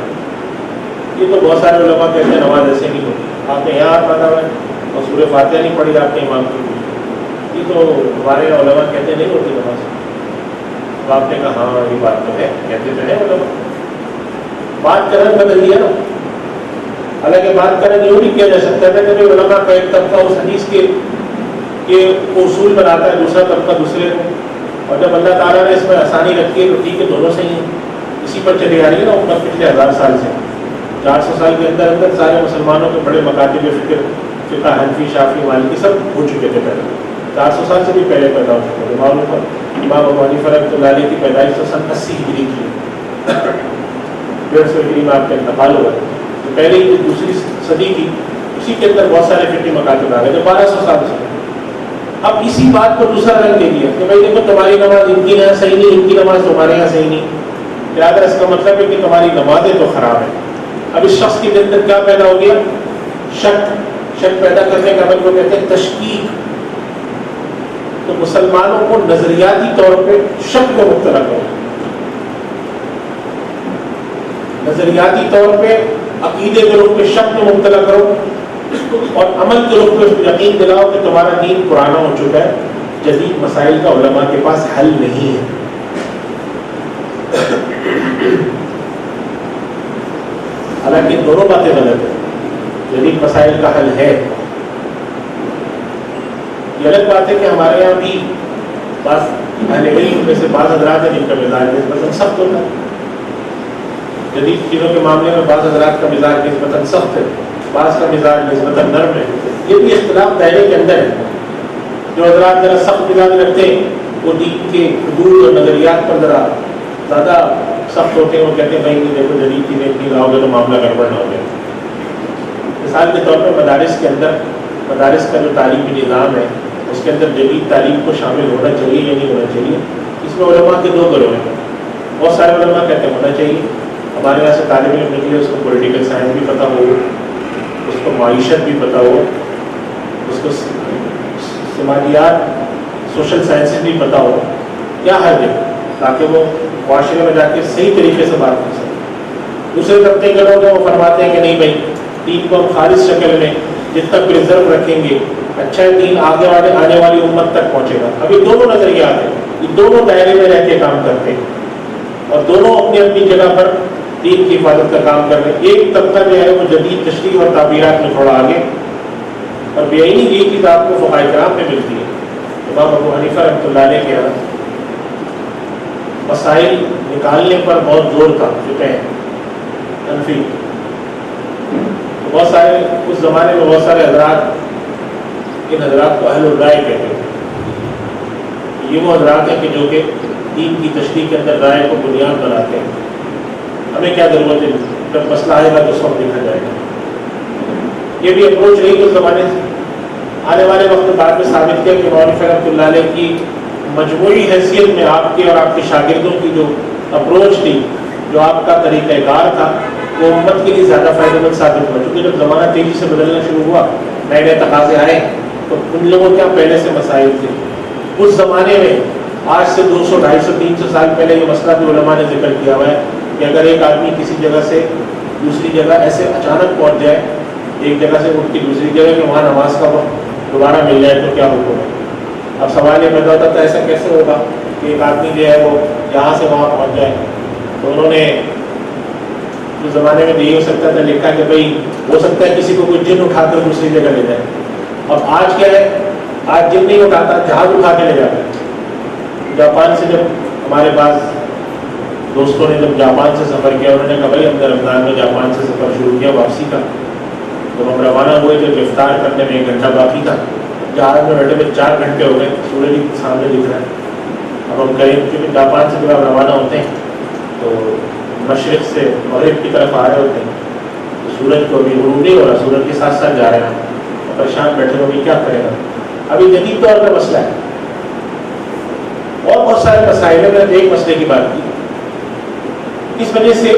یہ تو بہت سارے علماء کہتے ہیں نماز ایسے نہیں ہوتی, آپ نے یہاں ہاتھ باندھا ہوا ہے اور سورہ فاتحہ نہیں پڑھی آپ نے امام کی, یہ تو ہمارے علماء کہتے نہیں ہوتی نماز. تو آپ نے کہا ہاں یہ بات تو ہے, کہتے تو ہے علماء. بات کا رنگ بدل دیا نا. حالانکہ بات کا رنگ یوں نہیں کیا جا سکتا تھا کہ علماء کا ایک طبقہ اس حدیث کے اصول بناتا ہے, دوسرا طبقہ دوسرے کو, اور جب اللہ تعالیٰ نے اس میں آسانی رکھی ہے تو ٹھیک ہے دونوں صحیح ہیں. اسی پر چلی آ رہی ہے نا امت پچھلے 1000 سال سے. 400 سال کے اندر اندر سارے مسلمانوں کے بڑے مکاتب فکر, فقہ حنفی شافعی مالکی سب ہو چکے تھے پہلے. 400 سال سے بھی پہلے پیدا ہو چکے تھے. معلوم پر امام ابو حنیفہ رحمۃ اللہ علیہ کی پیدائش تو سن 80 ہجری کی, 150 ہجری میں آپ کا انتقال ہوا. تو پہلے جو دوسری صدی تھی اسی کے اندر بہت سارے فقہی مکاتب آ گئے جو 1200 سال سے. اب اسی بات کو دوسرا رنگ دے دیا کہ بھائی دیکھو تمہاری نماز ان کی یہاں صحیح نہیں, ان کی نماز تمہارے یہاں صحیح نہیں. لہٰذا اس کا مطلب ہے کہ تمہاری نمازیں تو خراب ہیں. اب اس شخص کے اندر کیا پیدا ہو گیا؟ شک. شک پیدا کرنے کا عمل کو کہتے ہیں تشکیک. تو مسلمانوں کو نظریاتی طور پہ شک میں مبتلا کرو, نظریاتی طور پہ عقیدے کے رخ پہ شک میں مبتلا کرو, اور عمل کے رخ پہ یقین دلاؤ کہ تمہارا دین پرانا ہو چکا ہے, جدید مسائل کا علماء کے پاس حل نہیں ہے. حالانکہ دونوں باتیں غلط ہیں. جدید مسائل کا حل ہے. یہ الگ بات ہے کہ ہمارے یہاں بھی بعض اہل علم میں سے بعض حضرات ہیں جن کا مزاج نسبتاً سخت ہوتا ہے. جدید چیزوں کے معاملے میں بعض حضرات کا مزاج نسبتاً سخت ہے, بعض کا مزاج نسبتاً نرم ہے. یہ بھی اختلاف دائرے کے اندر ہے. جو حضرات ذرا سخت مزاج رکھتے ہیں وہ دین کے حدود اور نظریات پر ذرا زیادہ سخت ہوتے ہیں. وہ کہتے ہیں بھائی دیکھو جدید چیزیں اتنی لاؤ گے تو معاملہ گڑبڑ نہ ہو جائے. مثال کے طور پر مدارس کے اندر, مدارس کا جو تعلیمی نظام ہے اس کے اندر جدید تعلیم کو شامل ہونا چاہیے یا نہیں ہونا چاہیے. اس میں علماء کے دو گروہ ہیں. بہت سارے علماء کہتے ہیں ہونا چاہیے. ہمارے یہاں سے طالب علم نکلے اس کو پولیٹیکل سائنس بھی پتہ ہو, اس کو معیشت بھی پتہ ہو, اس کو سماجیات سوشل سائنسز بھی پتہ ہو, کیا حل ہے تاکہ وہ معاشرے میں جا کے صحیح طریقے سے بات کر سکیں. دوسرے طبقے کے لوگ ہیں وہ فرماتے ہیں کہ نہیں بھائی دین کو ہم خالص شکل میں جب تک پرزرو رکھیں گے اچھا دین آگے آنے والی امت تک پہنچے گا. اب یہ دونوں نظریات ہیں, یہ دونوں دائرے میں رہ کے کام کرتے ہیں اور دونوں اپنی اپنی جگہ پر دین کی حفاظت کا کام کر رہے ہیں. ایک طبقہ جو ہے وہ جدید تشریح اور تعبیرات میں تھوڑا آگے, اور بے عینی یہ چیز آپ کو فقہاء کرام میں ملتی ہے. امام ابو حنیفہ رحمۃ اللہ علیہ کے یہاں مسائل نکالنے پر بہت زور تھا. فقہ حنفی بہت سارے اس زمانے میں بہت سارے حضرات, ان حضرات کو اہل الرائے کہتے ہیں. یہ وہ حضرات ہیں کہ جو کہ دین کی تشریح کے اندر رائے کو بنیاد بناتے ہیں. ہمیں کیا ضرورت ہے, جب مسئلہ آئے گا تو اس وقت دیکھا جائے گا. یہ بھی اپروچ رہی اس زمانے سے. آنے والے وقت بعد میں ثابت کیا کہ مولانا رحمۃ اللہ علیہ کی مجموعی حیثیت میں آپ کے اور آپ کے شاگردوں کی جو اپروچ تھی, جو آپ کا طریقہ کار تھا, وہ امت کے لیے زیادہ فائدہ مند ثابت ہوا. چونکہ جب زمانہ تیزی سے بدلنا شروع ہوا, نئے نئے تقاضے آئے, تو ان لوگوں کے پہلے سے مسائل تھے. اس زمانے میں آج سے 200, 250, 300 سال پہلے یہ مسئلہ بھی علماء نے ذکر کیا ہوا ہے کہ اگر ایک آدمی کسی جگہ سے دوسری جگہ ایسے اچانک پہنچ جائے, ایک جگہ سے اٹھ کے دوسری جگہ کہ وہاں نماز کا وقت دوبارہ مل جائے تو کیا حکم ہے. اب سوال یہ پیدا ہوتا تھا ایسا کیسے ہوگا کہ ایک آدمی جو ہے وہ یہاں سے وہاں پہنچ جائے. تو انہوں نے اس زمانے میں نہیں ہو سکتا تھا لکھا کہ بھائی ہو سکتا ہے کسی کو کوئی جن اٹھا کر دوسری جگہ لے جائے. اب آج کیا ہے, آج جن نہیں اٹھاتا, جہاز اٹھا کے لے جاتا ہے. جاپان سے جب ہمارے پاس دوستوں نے جب جاپان سے سفر کیا, انہوں نے کہا بھائی ہم نے رمضان میں جاپان سے سفر شروع کیا واپسی کا. تو ہم روانہ ہوئے تو افطار کرنے میں 1 گھنٹہ باقی تھا. جہاز میں بیٹھے ہوئے 4 گھنٹے ہو گئے, سورج بھی سامنے دکھ رہا ہے. اب ہم کہیں کیونکہ جاپان سے جب آپ روانہ ہوتے ہیں تو مشرق سے مغرب کی طرف آ رہے ہوتے ہیں, تو سورج کو ابھی غروب نہیں ہو رہا, سورج کے ساتھ ساتھ جا رہے ہیں. پریشان بیٹھے ہوئے کیا کرے گا. ابھی جدید طور پر مسئلہ ہے اور بہت سارے مسائل ہیں، میں نے ایک مسئلے کی بات کی۔ اس وجہ سے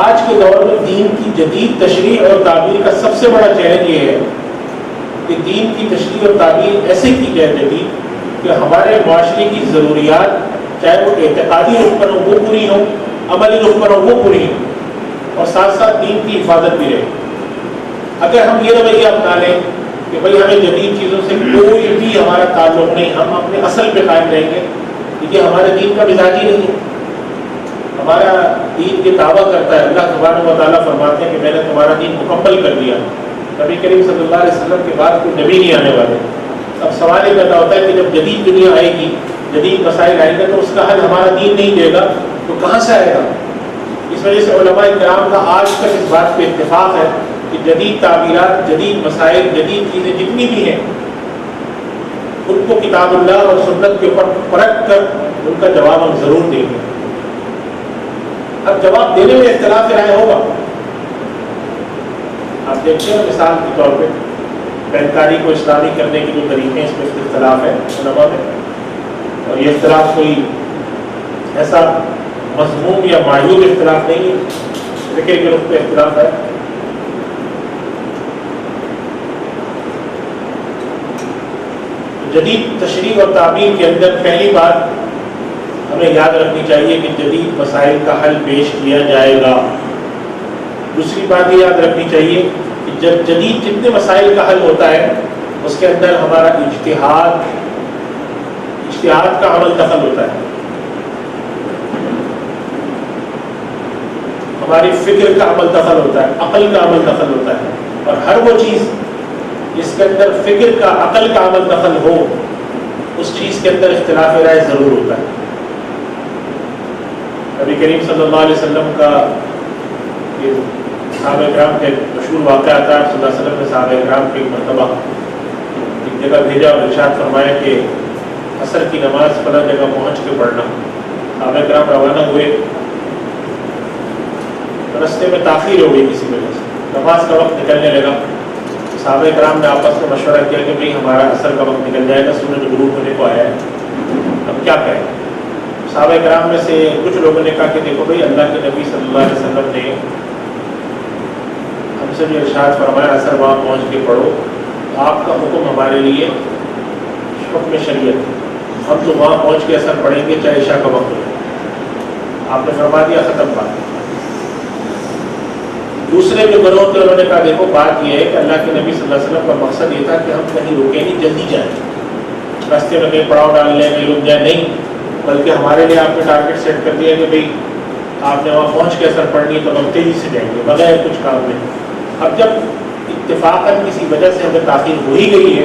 آج کے دور میں دین کی جدید تشریح اور تعبیر کا سب سے بڑا چیلنج یہ ہے کہ دین کی تشریح اور تعبیر ایسے کی جائے جدید کہ ہمارے معاشرے کی ضروریات، چاہے وہ اعتقادی رخ پر ہو وہ پوری ہوں، عملی رخ پر ہو وہ پوری ہوں، اور ساتھ ساتھ دین کی حفاظت بھی رہے۔ اگر ہم یہ رویہ اپنا لیں کہ بھئی ہمیں جدید چیزوں سے کوئی بھی ہمارا تعلق نہیں، ہم اپنے اصل پہ قائم رہیں گے، کیونکہ ہمارے دین کا مزاج ہی نہیں ہے۔ ہمارا دین یہ دعویٰ کرتا ہے، اللہ سبحانہ و تعالیٰ فرماتے ہیں کہ میں نے تمہارا دین مکمل کر دیا، نبی کریم صلی اللہ علیہ وسلم کے بعد کوئی نبی نہیں آنے والے۔ اب سوال یہ پیدا ہوتا ہے کہ جب جدید دنیا آئے گی، جدید مسائل آئیں گے، تو اس کا حل ہمارا دین نہیں دے گا تو کہاں سے آئے گا؟ اس وجہ سے علماء کرام کا آج تک اس بات پہ اتفاق ہے کہ جدید تعبیرات، جدید مسائل، جدید چیزیں جتنی بھی ہیں ان کو کتاب اللہ اور سنت کے اوپر پرکھ کر ان کا جواب ہم ضرور دیں گے۔ اب جواب دینے میں اختلاف رائے ہوگا۔ آپ دیکھتے ہیں مثال کے طور پہ بینکاری کو اسلامی کرنے کے جو طریقے ہیں، اس میں اختلاف ہے علماء میں، اور یہ اختلاف کوئی ایسا مضموم یا معیوب اختلاف نہیں ہے، فکر کے رخ پہ اختلاف ہے۔ جدید تشریح اور تعبیر کے اندر پہلی بات ہمیں یاد رکھنی چاہیے کہ جدید مسائل کا حل پیش کیا جائے گا۔ دوسری بات یہ یاد رکھنی چاہیے کہ جب جدید جتنے مسائل کا حل ہوتا ہے اس کے اندر ہمارا اجتہاد کا عمل دخل ہوتا ہے، ہماری فکر کا عمل دخل ہوتا ہے، عقل کا عمل دخل ہوتا ہے، اور ہر وہ چیز جس کے اندر فکر کا، عقل کا عمل دخل ہو اس چیز کے اندر اختلاف رائے ضرور ہوتا ہے۔ نبی کریم صلی اللہ علیہ وسلم کا یہ صحابہ کرام کے مشہور واقعہ تھا، صلی اللہ علیہ وسلم نے صحابہ کرام کو ایک مرتبہ ایک جگہ بھیجا اور ارشاد فرمایا کہ عصر کی نماز فلاں جگہ پہنچ کے پڑھنا۔ صحابہ کرام روانہ ہوئے، رستے میں تاخیر ہو گئی کسی وجہ سے، نماز کا وقت نکلنے لگا۔ صحابہ کرام نے آپس میں مشورہ کیا کہ بھئی ہمارا عصر کا وقت نکل جائے گا، سورج غروب ہونے کو آیا ہے، اب کیا کریں؟ صحابہ کرام میں سے کچھ لوگوں نے کہا کہ دیکھو بھئی اللہ کے نبی صلی اللہ علیہ وسلم نے ہم سے جو ارشاد فرمایا عصر وہاں پہنچ کے پڑھو، آپ کا حکم ہمارے لیے حکم شریعت ہے، ہم تو وہاں پہنچ کے اثر پڑھیں گے چاہے عشاء کا وقت ہو۔ آپ نے فرما دیا، ختم بات۔ دوسرے جو گروہ تھے انہوں نے کہا دیکھو بات یہ ہے کہ اللہ کے نبی صلی اللہ علیہ وسلم کا مقصد یہ تھا کہ ہم کہیں رکیں نہیں، جلدی جائیں، راستے میں کہیں پڑاؤ ڈال لیں، کہیں رک جائیں، نہیں، بلکہ ہمارے لیے آپ نے ٹارگیٹ سیٹ کر دیا کہ بھئی آپ نے وہاں پہنچ کے اثر پڑھنی ہے تو ہم تیزی سے جائیں گے بغیر کچھ کام میں۔ اب جب اتفاقاً کسی وجہ سے ہمیں تاخیر ہو ہی گئی ہے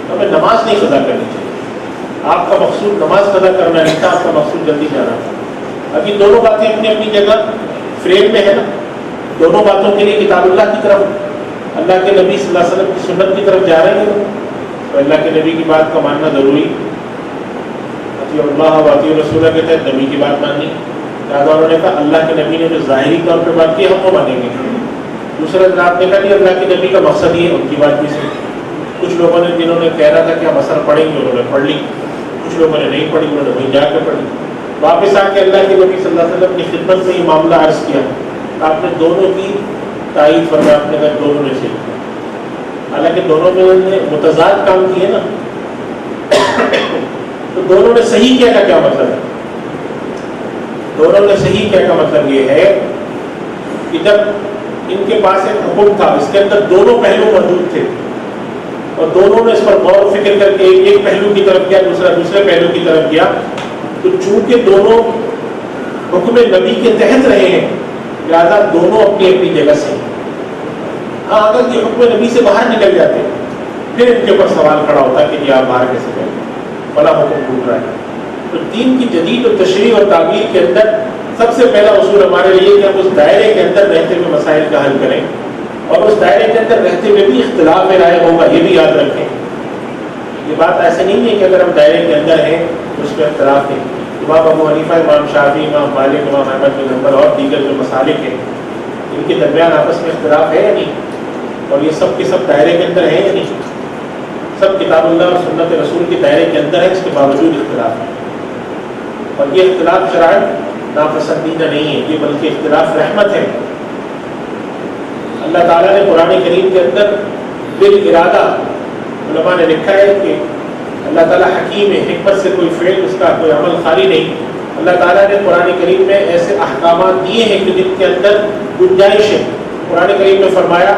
تو ہمیں نماز نہیں قضا کرنی چاہیے۔ آپ کا مقصود نماز قضا کرنا نہیں تھا، آپ کا مقصود جلدی جانا تھا۔ اب یہ دونوں باتیں اپنی اپنی جگہ فریم میں ہے نا، دونوں باتوں کے لیے کتاب اللہ کی طرف، اللہ کے نبی صلی اللہ علیہ وسلم کی سنت کی طرف جا رہے ہیں، تو اللہ کے نبی کی بات کا ماننا ضروری، اطیعوا اللہ و اطیعوا الرسول کے تحت نبی کی بات ماننی۔ لہٰذا انہوں نے کہا اللہ کے نبی نے جو ظاہری طور پہ بات کی ہم وہ مانیں گے۔ دوسرا حضرات نے کہا کہ اللہ کے نبی کا مقصد یہ ہے، ان کی بات بھی صحیح۔ کچھ لوگوں نے جنہوں نے کہہ رہا تھا کہ ہم اثر پڑھیں گے انہوں نے پڑھ لی، کچھ لوگوں نے نہیں پڑھی، انہوں نے وہیں جا کے پڑھی۔ واپس آ کے اللہ کے نبی صلی اللہ علیہ وسلم کی خدمت میں یہ معاملہ عرض کیا، آپ نے دونوں کی تائید فرمایا، آپ نے کہا دونوں نے صحیح کیا، حالانکہ دونوں نے متضاد کام کیے نا، تو دونوں نے صحیح کیا کا کیا مطلب ہے؟ دونوں نے صحیح کیا کا مطلب یہ ہے کہ جب ان کے پاس ایک حکم تھا، اس کے اندر دونوں پہلو موجود تھے، اور دونوں نے اس پر غور و فکر کر کے ایک پہلو کی طرف کیا، دوسرا دوسرے پہلو کی طرف کیا، تو چونکہ دونوں حکم نبی کے تحت رہے ہیں لہٰذا دونوں اپنی اپنی جگہ سے۔ ہاں اگر یہ حکم نبی سے باہر نکل جاتے پھر ان کے اوپر سوال کھڑا ہوتا کہ یہ آپ باہر کیسے گئے، بڑا حکم ٹوٹ رہا ہے۔ تو دین کی جدید و تشریح اور تعبیر کے اندر سب سے پہلا اصول ہمارے لیے کہ ہم اس دائرے کے اندر رہتے ہوئے مسائل کا حل کریں، اور اس دائرے کے اندر رہتے ہوئے بھی اختلاف رائے ہوگا، یہ بھی یاد رکھیں۔ یہ بات ایسے نہیں ہے کہ اگر ہم دائرے کے اندر ہیں تو اس میں اختلاف ہے۔ امام ابو حنیفہ، امام شافعی، امام مالک، امام احمد بن حنبل اور دیگر جو مسالک ہیں ان کے درمیان آپس میں اختلاف ہے یا نہیں، اور یہ سب کے سب دائرے کے اندر ہیں یا نہیں، سب کتاب اللہ اور سنت رسول کے دائرے کے اندر ہے، اس کے باوجود اختلاف ہے۔ اور یہ اختلاف شرائط ناپسندیدہ نہیں ہے، یہ بلکہ اختلاف رحمت ہے۔ اللہ تعالیٰ نے قرآن کریم کے اندر بالارادہ، علماء نے لکھا ہے کہ اللہ تعالیٰ حکیم ہے، حکمت سے کوئی فعل، اس کا کوئی عمل خالی نہیں۔ اللہ تعالیٰ نے قرآن کریم میں ایسے احکامات دیے ہیں کہ جن کے اندر گنجائش ہے۔ قرآن کریم میں فرمایا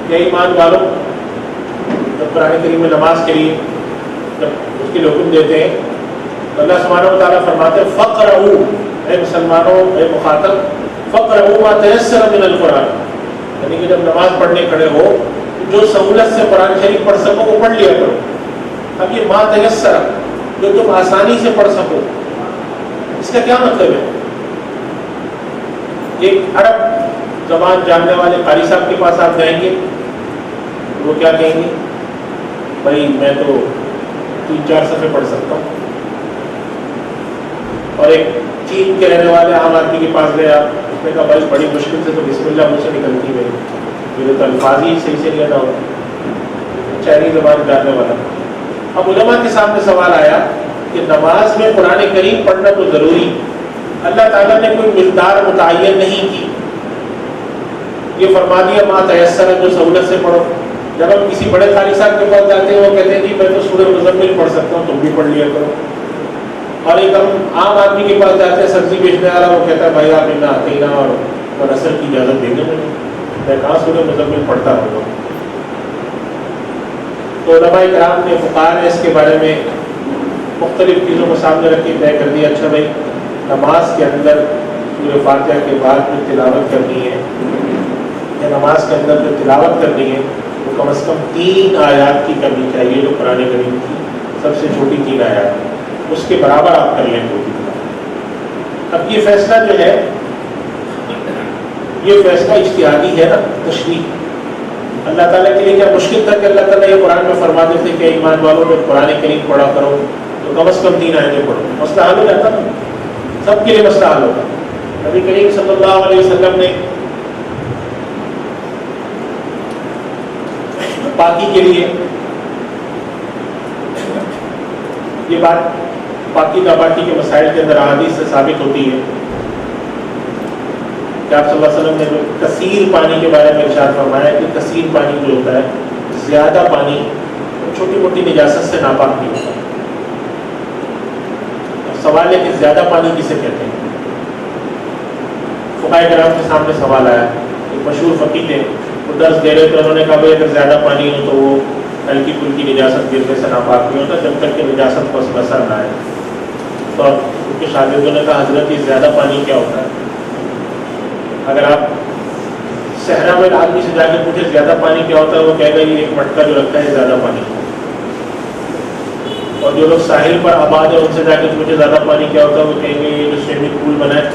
کہ ایمان والوں، جب قرآن کریم میں نماز کے لیے جب اس کے حکم دیتے ہیں تو اللہ سبحانہ و تعالیٰ فرماتے ہیں فقرؤ، اے مسلمانوں، اے مخاطب، فقرؤ ما تیسر من القرآن، یعنی کہ جب نماز پڑھنے کھڑے ہو جو سہولت سے قرآن شریف پڑھ سکو وہ پڑھ لیا کرو۔ اب یہ ما تیسر، جو تم آسانی سے پڑھ سکو، اس کا کیا مطلب ہے؟ ایک عرب زبان جاننے والے قاری صاحب کے پاس آپ جائیں گے، وہ کیا کہیں گے؟ بھائی میں تو 3-4 صفحے پڑھ سکتا ہوں۔ اور ایک چین کے رہنے والے عام آدمی کے پاس گئے آپ، اس نے کہا بھائی بڑی مشکل سے تو بسم اللہ منہ سے نکلتی ہے، میرے تو الفاظ ہی صحیح سے نہیں ادا ہوتا، چائنی زبان جاننے والا۔ اب علماء کے سامنے سوال آیا کہ نماز میں قرآن کریم پڑھنا تو ضروری، اللہ تعالیٰ نے کوئی مقدار متعین نہیں کی، یہ فرما دیا ما تیسر ہے، جو سہولت سے پڑھو۔ جب ہم کسی بڑے قاری صاحب کے پاس جاتے ہیں وہ کہتے ہیں جی میں تو سورہ مزمل پڑھ سکتا ہوں، تم بھی پڑھ لیا کرو۔ اور ایک ہم عام آدمی کے پاس جاتے ہیں سبزی بیچنے والا، وہ کہتا ہے بھائی آپ اتنا آتے ہی نہ اور اثر کی اجازت دیں گے مجھے، میں کہاں سورہ مزمل پڑھتا ہوں۔ تو علماء کرام نے، فقہاء نے اس کے بارے میں مختلف چیزوں کو سامنے رکھ کے طے کر دیا، اچھا بھائی نماز کے اندر سورہ فاتحہ کے بعد جو تلاوت کرنی ہے، یا نماز کے اندر جو تلاوت کرنی ہے وہ کم از کم 3 آیات کی کرنی چاہیے، جو قرآن کریم کی سب سے چھوٹی 3 آیات، اس کے برابر آپ کر لیں گے۔ اب یہ فیصلہ جو ہے، یہ فیصلہ اجتہادی ہے نا، تشریح۔ اللہ تعالیٰ کے لیے کیا مشکل تھا کہ اللہ تعالیٰ یہ قرآن میں فرما دیتے کہ ایمان والوں جب قرآن کریم پڑھا کرو تو کم از کم 3 آیتیں پڑھو، مسئلہ حل ہو جاتا نا، سب کے لیے مسئلہ حل ہوتا۔ نبی کریم صلی اللہ علیہ وسلم نے پاکی کے لیے، یہ بات پاکی ناپاکی کے مسائل کے اندر احادیث سے ثابت ہوتی ہے کہ آپ صلی اللہ علیہ وسلم نے جو کثیر پانی کے بارے میں ارشاد فرمایا کہ کثیر پانی جو ہوتا ہے، زیادہ پانی چھوٹی موٹی نجاست سے ناپاک نہیں ہوتا۔ سوال ہے کہ زیادہ پانی کسے کہتے ہیں؟ فقہاء کرام کے سامنے سوال آیا، ایک مشہور فقیہ تھے، وہ درس دے رہے تھے، انہوں نے کہا بھائی اگر زیادہ پانی ہو تو وہ ہلکی پھلکی نجاست گرنے سے ناپاک نہیں ہوتا جب تک کہ نجاست کو اثر نہ آئے۔ تو ان کے شاگردوں نے کہا حضرت یہ زیادہ پانی کیا ہوتا ہے؟ اگر آپ صحرا میں آدمی سے جا کے پوچھے زیادہ پانی کیا ہوتا ہے، وہ کہے گا یہ ایک مٹکا جو رکھتا ہے زیادہ پانی۔ اور جو لوگ ساحل پر آباد ہیں ان سے جا کے پوچھے زیادہ پانی کیا ہوتا ہے، وہ کہیں گے یہ جو سوئمنگ پول بنا ہے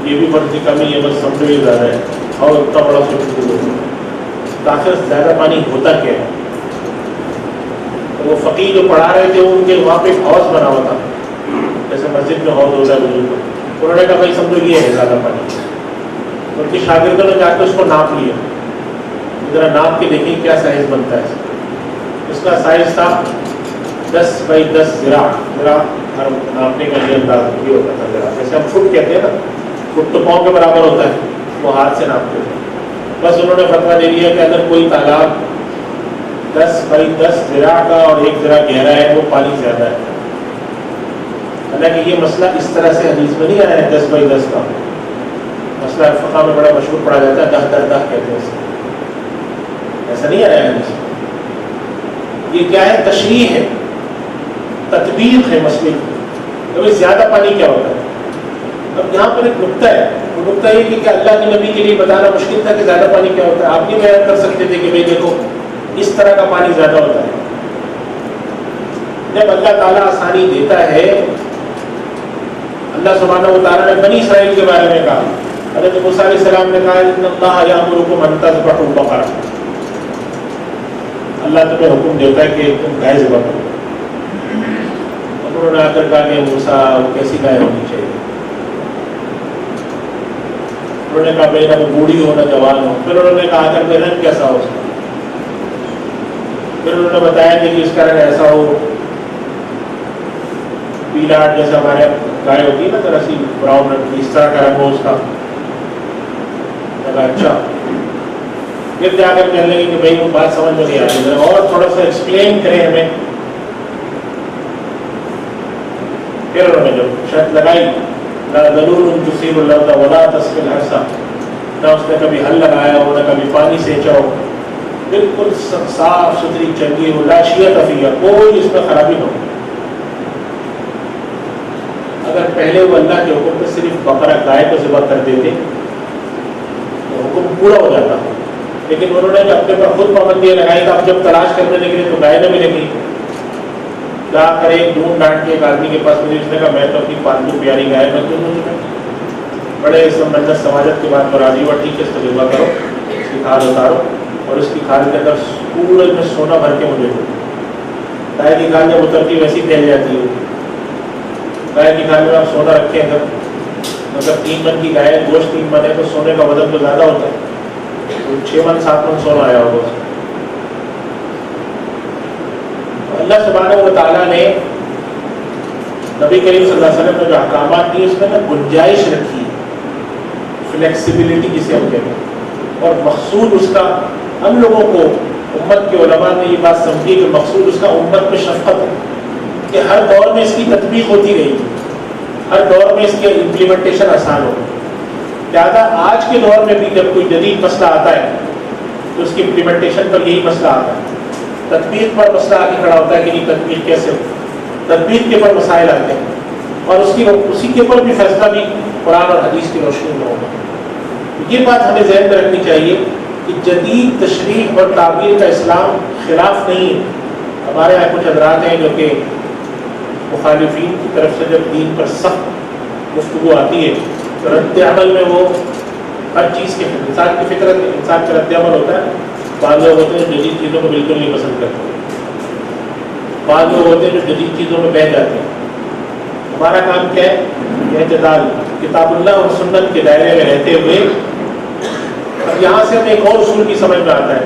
یہ بھی فرضی کم ہی ہے، بس سمجھو یہ زیادہ ہے، اور اتنا بڑا سوئمنگ پول ہوتا ہے۔ تو آخر زیادہ پانی ہوتا کیا ہے؟ وہ فقیر جو پڑھا رہے تھے ان کے وہاں پہ ایک حوض بنا ہوا تھا، جیسے مسجد میں حوض ہوتا ہے بزرگ، انہوں نے کہا بھائی سمجھو یہ ہے زیادہ پانی۔ ان کے شاگردوں نے جا کے اس کو ناپ لیا، ذرا ناپ کے دیکھیں کیا سائز بنتا ہے۔ اس کا سائز تھا 10 بائی 10 ذراع، ذراع ہر ناپنے کا یہ انداز یہ ہوتا تھا ذراع، جیسے ہم فٹ کہتے ہیں نا، فٹ تو پاؤں کے برابر ہوتا ہے، وہ ہاتھ سے ناپتے تھے۔ بس انہوں نے فتویٰ دے دیا کہ اگر کوئی تالاب 10 بائی 10 ذراع کا اور 1 ذراع گہرا ہے وہ پانی زیادہ ہے۔ حالانکہ یہ مسئلہ اس طرح سے حدیث میں نہیں آیا ہے 10 بائی 10 کا، مسئلہ فقہ میں بڑا مشہور پڑھا جاتا ہے، 10 در 10 کہتے ہیں اسے، ایسا نہیں آیا ہے حدیث میں۔ یہ کیا ہے؟ تشریح ہے، تطبیق ہے مسئلے کی، تو زیادہ پانی کیا ہوتا ہے۔ اب یہاں پر ایک نقطہ ہے، وہ نقطہ یہ کہ اللہ کے نبی کے لیے بتانا مشکل تھا کہ زیادہ پانی کیا ہوتا ہے، آپ نہیں بیان کر سکتے تھے کہ بھائی دیکھو اس طرح کا پانی زیادہ ہوتا ہے۔ جب اللہ تعالیٰ آسانی دیتا ہے، اللہ سبحانہ و تعالیٰ نے بنی اسرائیل کے بارے میں کہا، حضرت موسیٰ علیہ السلام نے کہا ان اللہ یأمرکم ان تذبحوا بقرۃ، اللہ تمہیں حکم دیتا ہے کہ تم گائے ذبح کرو۔ انہوں نے آ کر کہا کہ موسیٰ کیسی گائے ہونی چاہیے؟ انہوں نے کہا بھائی نہ وہ بوڑھی ہو نہ جوان ہو۔ پھر انہوں نے کہا کہ رنگ کیسا ہو اس کا؟ پھر انہوں نے بتایا کہ اس کا رنگ ایسا ہو پیلا، جیسا ہمارے گائے ہوتی ہے نا ذرا سی براؤن رنگ کی، اس طرح کا رنگ ہو اس کا. اچھا پھر جا کر کہنے لگے کہ بھائی وہ بات سمجھ میں نہیں آتی، اور تھوڑا سا ایکسپلین کریں ہمیں. پھر انہوں نے جب شرط لگائی لا ضرور تصیب الارض ولا تسقي الحرث، نہ اس نے کبھی ہل لگایا ہو نہ کبھی پانی سینچا ہو، بالکل صاف ستھری چنگی ہو، لا شیء فیہا، کوئی اس میں خرابی نہ ہو. اگر پہلے وہ اللہ کے حکم پہ صرف بقرہ گائے کو ذبح کر دیتے تو حکم پورا ہو جاتا، لیکن انہوں نے اپنے پر خود پابندیاں لگائی. تو اب جب تلاش کرنے لگے تو گائے نہ ملے گی، جا کر ایک ڈھونڈ ڈانٹ کے ایک آدمی کے پاس مجھے اس نے کہا میں تو اپنی پالتو پیاری گائے میں کیوں نہیں چکا. بڑے سمجھت سماجت کے بعد تو راضی ہوا، ٹھیک ہے اس کو ذبح کرو، اس کی کھال اتارو اور اس کی کھال کے اندر پورے میں سونا بھر کے مجھے دو. گائے کی کھال جب اترتی ویسی پھیل جاتی ہے. گائے کی کھال میں آپ سونا رکھیں اگر مطلب 3 من کی گائے، گوشت 3 من ہے تو سونے کا وزن تو زیادہ ہوتا ہے، 6 من 7 من سونا آیا ہوگا. اللہ سبحانہ و تعالیٰ نے نبی کریم صلی اللہ علیہ وسلم نے جو احکامات دی اس میں نا گنجائش رکھی، فلیکسیبلٹی جسے ہم کہتے ہیں، اور مقصود اس کا ہم لوگوں کو امت کے علماء نے یہ بات سمجھی کہ مقصود اس کا امت میں شفقت ہے کہ ہر دور میں اس کی تطبیق ہوتی رہی، ہر دور میں اس کے امپلیمنٹیشن آسان ہو. لہٰذا آج کے دور میں بھی جب کوئی جدید مسئلہ آتا ہے تو اس کی امپلیمنٹیشن پر یہی مسئلہ آتا ہے. تطبیق پر مسئلہ آ کے کھڑا ہوتا ہے کہ نہیں تطبیق کیسے ہو، تطبیق کے پر مسائل آتے ہیں اور اسی کے اوپر بھی فیصلہ بھی قرآن اور حدیث کی روشنی میں ہوگا. یہ بات ہمیں ذہن میں رکھنی چاہیے کہ جدید تشریح اور تعبیر کا اسلام خلاف نہیں ہے. ہمارے یہاں کچھ حضرات ہیں جو کہ مخالفین کی طرف سے جب دین پر سخت گفتگو آتی ہے تو رد عمل میں وہ ہر چیز کے انسان کی فطرت انسان کا رد عمل ہوتا ہے. بعض لوگ ہوتے ہیں جو جدید چیزوں کو بالکل نہیں پسند کرتے، بعض لوگ ہوتے ہیں جو جدید چیزوں میں بہہ جاتے ہیں. ہمارا کام کیا ہے؟ اعتدال، کتاب اللہ اور سنت کے دائرے میں رہتے ہوئے. اب یہاں سے ہمیں ایک اور اصول بھی سمجھ میں آتا ہے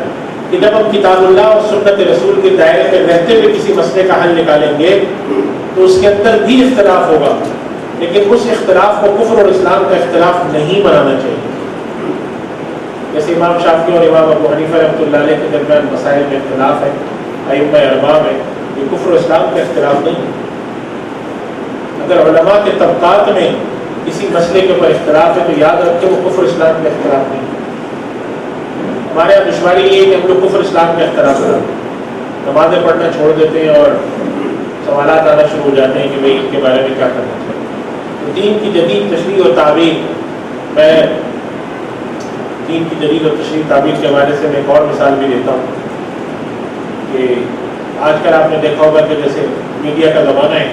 کہ جب ہم کتاب اللہ اور سنت رسول کے دائرے میں رہتے ہوئے کسی مسئلے کا حل نکالیں گے تو اس کے اندر بھی اختلاف ہوگا، لیکن اس اختلاف کو کفر اور اسلام کا اختلاف نہیں بنانا چاہیے. جیسے امام شافعی اور امام ابو حنیفہ رحمۃ اللہ علیہ کے درمیان مسائل میں اختلاف ہے، ائمہ اربعہ میں، یہ کفر و اسلام کا اختلاف نہیں. اگر علماء کے طبقات میں کسی مسئلے کے اوپر اختلاف ہے تو یاد رکھیں وہ کفر اسلام کا اختلاف نہیں. ہمارے یہاں دشواری یہ ہے کہ ہم لوگ کفر اسلام کا اختلاف کرتے ہیں، نمازیں پڑھنا چھوڑ دیتے ہیں اور سوالات آنا شروع ہو جاتے ہیں کہ بھئی اس کے بارے میں کیا کرنا چاہیے. تو دین کی جدید تشریح اور تعبیر، میں دین کی جدید اور تشریح تعبیر کے حوالے سے میں ایک اور مثال بھی دیتا ہوں کہ آج کل آپ نے دیکھا ہوگا کہ جیسے میڈیا کا زمانہ ہے،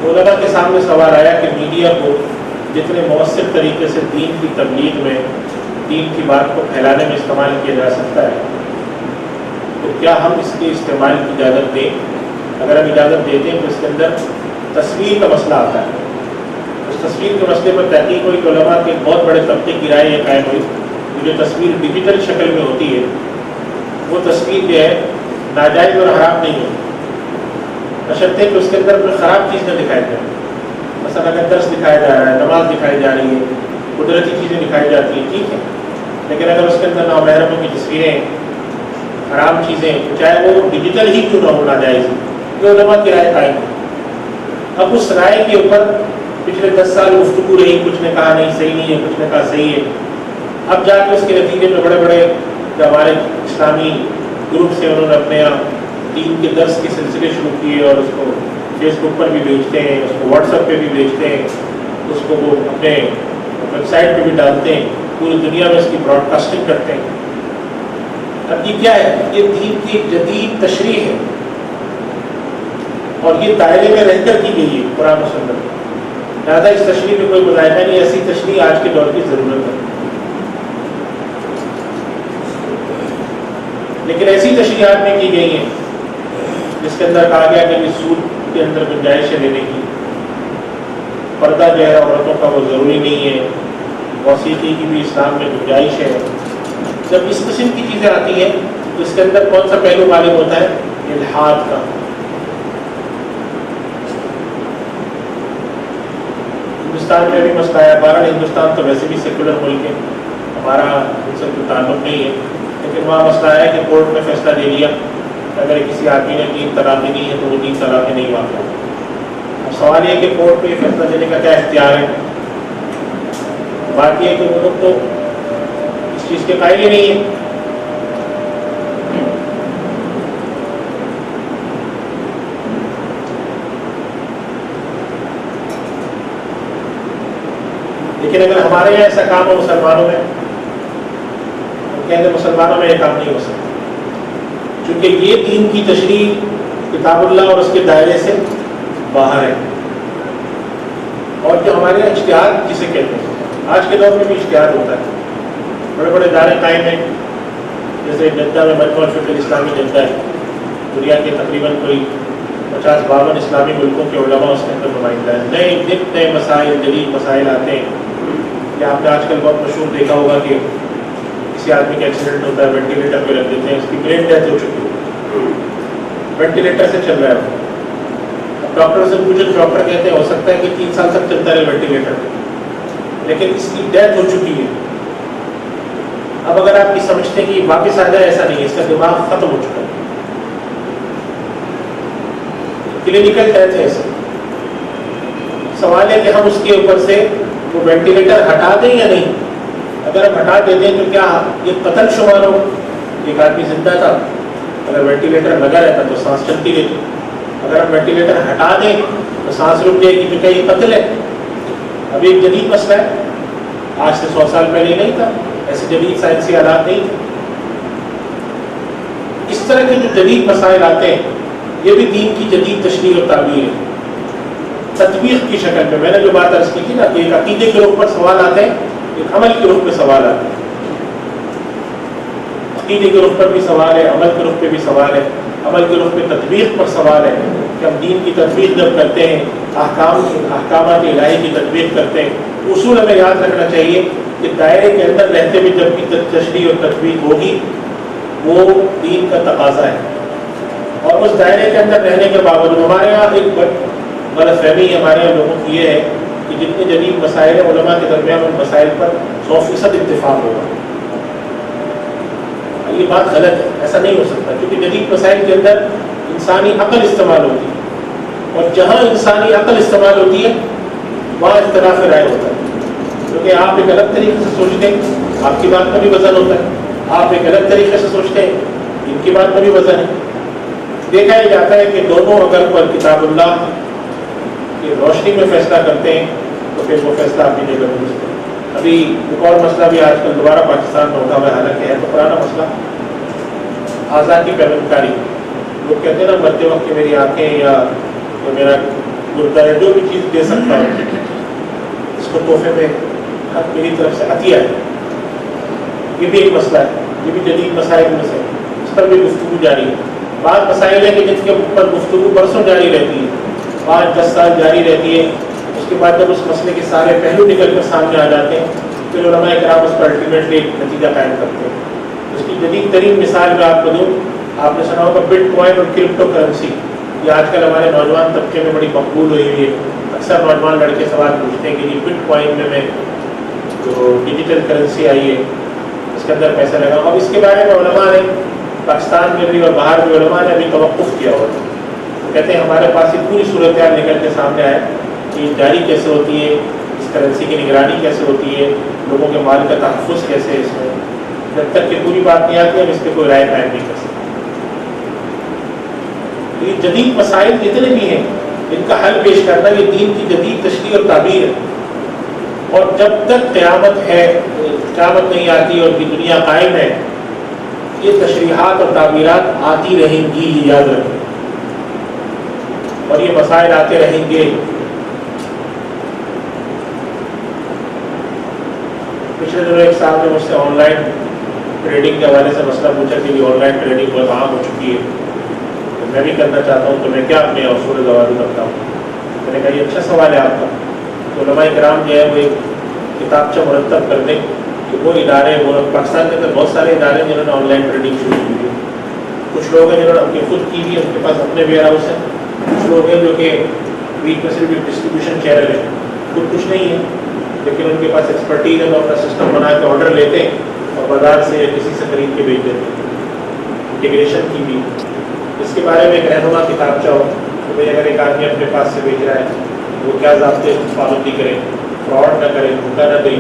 علماء کے سامنے سوال آیا کہ میڈیا کو جتنے مؤثر طریقے سے دین کی تبلیغ میں، دین کی بات کو پھیلانے میں استعمال کیا جا سکتا ہے تو کیا ہم اس کے استعمال کی اجازت دیں؟ اگر ہم اجازت دیتے ہیں تو اس کے اندر تصویر کا مسئلہ آتا ہے. اس تصویر کے مسئلے پر تحقیق ہوئی تو علماء کے بہت بڑے طبقے کی رائے یہ قائم ہوئی کہ جو تصویر ڈیجیٹل شکل میں ہوتی ہے وہ تصویر جو ہے ناجائز اور حرام نہیں ہوتی، بشرطے کہ اس کے اندر کوئی خراب چیز نہ دکھائی جائے. مثلا اگر درس دکھایا جا رہا ہے، نماز دکھائی جا رہی ہے، قدرتی چیزیں دکھائی جاتی ہیں، ٹھیک ہے، لیکن اگر اس کے اندر نامحرموں کی تصویریں، حرام چیزیں، چاہے وہ ڈیجیٹل ہی کیوں نہ ہو ناجائز، یہ علماء کی رائے قائم ہے. اب اس رائے کے اوپر پچھلے 10 سال گفتگو رہی، کچھ نے کہا نہیں صحیح نہیں ہے، کچھ نے کہا صحیح ہے. اب جا کے اس کے نتیجے میں بڑے بڑے جو ہمارے اسلامی گروپ سے انہوں نے اپنے یہاں دین کے درس کے سلسلے شروع کیے اور اس کو فیس بک پر بھی بیچتے ہیں، اس کو واٹس ایپ پہ بھی بیچتے ہیں، اس کو وہ اپنے ویب سائٹ پہ بھی ڈالتے ہیں، پوری دنیا میں اس کی براڈ کاسٹنگ کرتے ہیں. اب یہ کیا ہے؟ یہ دین کی جدید تشریح ہے اور یہ دائرے میں رہ کر کی گئی ہے قرآن و سنت. لہٰذا اس تشریح میں کوئی مظاہرہ نہیں، ایسی تشریح آج کے دور کی ضرورت ہے. لیکن ایسی تشریحات بھی کی گئی ہیں جس کے اندر کہا گیا کہ سود کے اندر گنجائش ہے لینے کی، پردہ جو ہے عورتوں کا وہ ضروری نہیں ہے، موسیقی کی بھی اسلام میں گنجائش ہے. جب اس قسم کی چیزیں آتی ہیں تو اس کے اندر کون سا پہلو غالب ہوتا ہے؟ الحاد کا. ہندوستان میں بھی مسئلہ ہے. بہرحال ہندوستان تو ویسے بھی سیکولر ملک ہے, ہمارا ان سے کوئی تعلق نہیں ہے, لیکن وہاں مسئلہ ہے کہ کورٹ نے فیصلہ دے دیا اگر کسی آدمی نے 3 طلاقیں دی ہیں تو وہ 3 طلاقیں نہیں واقع. اب سوال یہ کہ کورٹ کو یہ فیصلہ دینے کا کیا اختیار ہے. بات یہ ہے کہ وہ لوگ تو اس چیز کے قائل ہی نہیں ہے. لیکن اگر ہمارے یہاں ایسا کام ہو مسلمانوں میں, ہم کہیں گے مسلمانوں میں یہ کام نہیں ہو سکتا, کیونکہ یہ دین کی تشریح کتاب اللہ اور اس کے دائرے سے باہر ہے. اور جو ہمارے یہاں اجتہاد جسے کہتے ہیں, آج کے دور میں بھی اجتہاد ہوتا ہے, بڑے بڑے ادارے قائم ہیں, جیسے جدہ میں مجمع الفقہ الاسلامی جدہ ہے, دنیا کے تقریباً کوئی 50-52 اسلامی ملکوں کے علماء اس کے اندر نمائندہ ہیں. نئے مسائل, جدید مسائل آتے ہیں. یا آپ نے آج کل بہت مشہور دیکھا ہوگا کہ کسی آدمی کا ایکسیڈنٹ ہوتا ہے, وینٹیلیٹر پہ رکھ دیتے ہیں, اس کی برین ڈیتھ ہو چکی ہے, وینٹیلیٹر سے چل رہا ہے. اب ڈاکٹر سے پوچھے, ڈاکٹر کہتے ہیں ہو سکتا ہے کہ 3 سال تک چلتا رہے وینٹیلیٹر پہ, لیکن اس کی ڈیتھ ہو چکی ہے. اب اگر آپ یہ سمجھتے ہیں کہ واپس آ جائے, ایسا نہیں ہے, اس کا دماغ ختم ہو چکا ہے. کلینکل ڈیتھ ہے ایسا. سوال ہے کہ ہم اس کے اوپر سے وہ وینٹیلیٹر ہٹا دیں یا نہیں. اگر ہم ہٹا دیتے ہیں تو کیا یہ قتل شمار ہو؟ ایک آدمی زندہ تھا, اگر وینٹیلیٹر لگا رہتا تو سانس چلتی رہتی. اگر ہم وینٹیلیٹر ہٹا دیں تو سانس رک جائے گی, تو کیا یہ قتل ہے؟ اب ایک جدید مسئلہ ہے, آج سے 100 سال پہلے نہیں تھا, ایسے جدید سائنسی آلات نہیں تھے. اس طرح کے جو جدید مسائل آتے ہیں یہ بھی دین کی جدید تشریح اور تعبیر ہے, تطبیق کی شکل میں. میں نے جو بات عرض کی تھی نا کہ ایک عقیدے کے رخ پر سوال آتے ہیں, ایک عمل کے رخ پہ سوال آتے ہیں. عقیدے کے رخ پر بھی سوال ہے, عمل کے رخ پہ بھی سوال ہے. عمل کے رخ پہ تطبیق پر سوال ہے کہ ہم دین کی تطبیق جب کرتے ہیں, احکامات الہی کی تطبیق کرتے ہیں, اصول ہمیں یاد رکھنا چاہیے کہ دائرے کے اندر رہتے ہوئے جب بھی تشریح اور تطبیق ہوگی وہ دین کا تقاضا ہے. اور اس دائرے کے اندر رہنے کے باوجود ہمارے یہاں ایک غلط فہمی ہمارے یہاں لوگوں کی یہ ہے کہ جتنے جدید مسائل ہیں علماء کے درمیان ان مسائل پر 100% اتفاق ہوگا. یہ بات غلط ہے, ایسا نہیں ہو سکتا, کیونکہ جدید مسائل کے اندر انسانی عقل استعمال ہوتی ہے, اور جہاں انسانی عقل استعمال ہوتی ہے وہاں اختلاف رائے ہوتا ہے. کیونکہ آپ ایک الگ طریقے سے سوچتے ہیں, آپ کی بات کا بھی وزن ہوتا ہے. آپ ایک الگ طریقے سے سوچتے ہیں, ان کی بات کا بھی وزن ہے. دیکھا یہ جاتا ہے کہ دونوں اگر پر کتاب اللہ کی روشنی میں فیصلہ کرتے ہیں تو پھر وہ فیصلہ اپنی جگہ درست ہے. ابھی ایک اور مسئلہ بھی آج کل دوبارہ پاکستان میں ہوتا ہوا, حالانکہ ہے تو پرانا مسئلہ, آزاد کی پیمنٹ کاری. لوگ کہتے ہیں نا مرتے وقت کہ میری آنکھیں یا میرا گردہ ہے, جو بھی چیز دے سکتا ہوں اس کو تحفے میں میری طرف سے عطیہ ہے. یہ بھی ایک مسئلہ ہے, یہ بھی جدید مسائل میں سے, اس پر بھی گفتگو جاری ہے. بعض مسائل ہے کہ جس کے اوپر گفتگو برسوں جاری رہتی ہے, 5-10 سال جاری رہتی ہے. اس کے بعد جب اس مسئلے کے سارے پہلو نکل کر سامنے آ جاتے ہیں پھر علماء کرام اس پر الٹیمیٹلی ایک نتیجہ قائم کرتے ہیں. اس کی جدید ترین مثال میں آپ کو دوں, آپ نے سنا ہوگا بٹ کوائن اور کرپٹو کرنسی. یہ آج کل ہمارے نوجوان طبقے میں بڑی مقبول ہوئی ہوئی ہے. اکثر نوجوان لڑکے سوال پوچھتے ہیں کہ یہ بٹ کوائن میں جو ڈیجیٹل کرنسی آئی ہے اس کے اندر پیسہ لگا. اب اس کے بارے میں علماء نے پاکستان میں بھی اور باہر بھی علماء نے ابھی توقف کیا ہوا ہے. کہتے ہیں ہمارے پاس یہ پوری صورتحال نکل کے سامنے آئے کہ یہ جاری کیسے ہوتی ہے, اس کرنسی کی نگرانی کیسے ہوتی ہے, لوگوں کے مال کا تحفظ کیسے ہے اس میں. جب تک کہ پوری بات نہیں آتی ہم اس پہ کوئی رائے قائم نہیں کر سکتے. یہ جدید مسائل جتنے بھی ہیں ان کا حل پیش کرنا یہ دین کی جدید تشریح اور تعبیر ہے. اور جب تک قیامت ہے, قیامت نہیں آتی اور یہ دنیا قائم ہے, یہ تشریحات اور تعبیرات آتی رہیں گی, یہ یاد رکھیں, اور یہ مسائل آتے رہیں گے. پچھلے دنوں ایک صاحب نے مجھ سے آن لائن ٹریڈنگ کے حوالے سے مسئلہ پوچھا کہ آن لائن ٹریڈنگ بہت عام ہو چکی ہے, تو میں بھی کرنا چاہتا ہوں, تو میں کیا اپنے اصول ضوابط کرتا ہوں. میں نے کہا یہ اچھا سوال ہے آپ کا. تو علماء کرام جو ہے وہ ایک کتابچہ مرتب کر دیں کہ وہ ادارے, وہ پاکستان کے اندر بہت سارے ادارے ہیں جنہوں نے آن لائن ٹریڈنگ شروع کی ہے. کچھ لوگ ہیں جنہوں نے اپنی خود کی بھی, ان کے پاس اپنے ویئر ہاؤس ہیں. کچھ لوگ ہیں جو کہ بیچ میں صرف ڈسٹریبیوشن چینل ہے. خود کچھ نہیں ہے لیکن ان کے پاس ایکسپرٹیز ہے، وہ اپنا سسٹم بنا کے آرڈر لیتے ہیں اور بازار سے یا کسی سے خرید کے بیچ دیتے ہیں۔ انٹیگریشن کی بھی اس کے بارے میں ایک رہنما کتاب چاہو کہ بھائی اگر ایک آدمی اپنے پاس سے بیچ رہا ہے وہ کیا ضابطے پابندی کرے، فراڈ نہ کرے، دھوکہ نہ دے،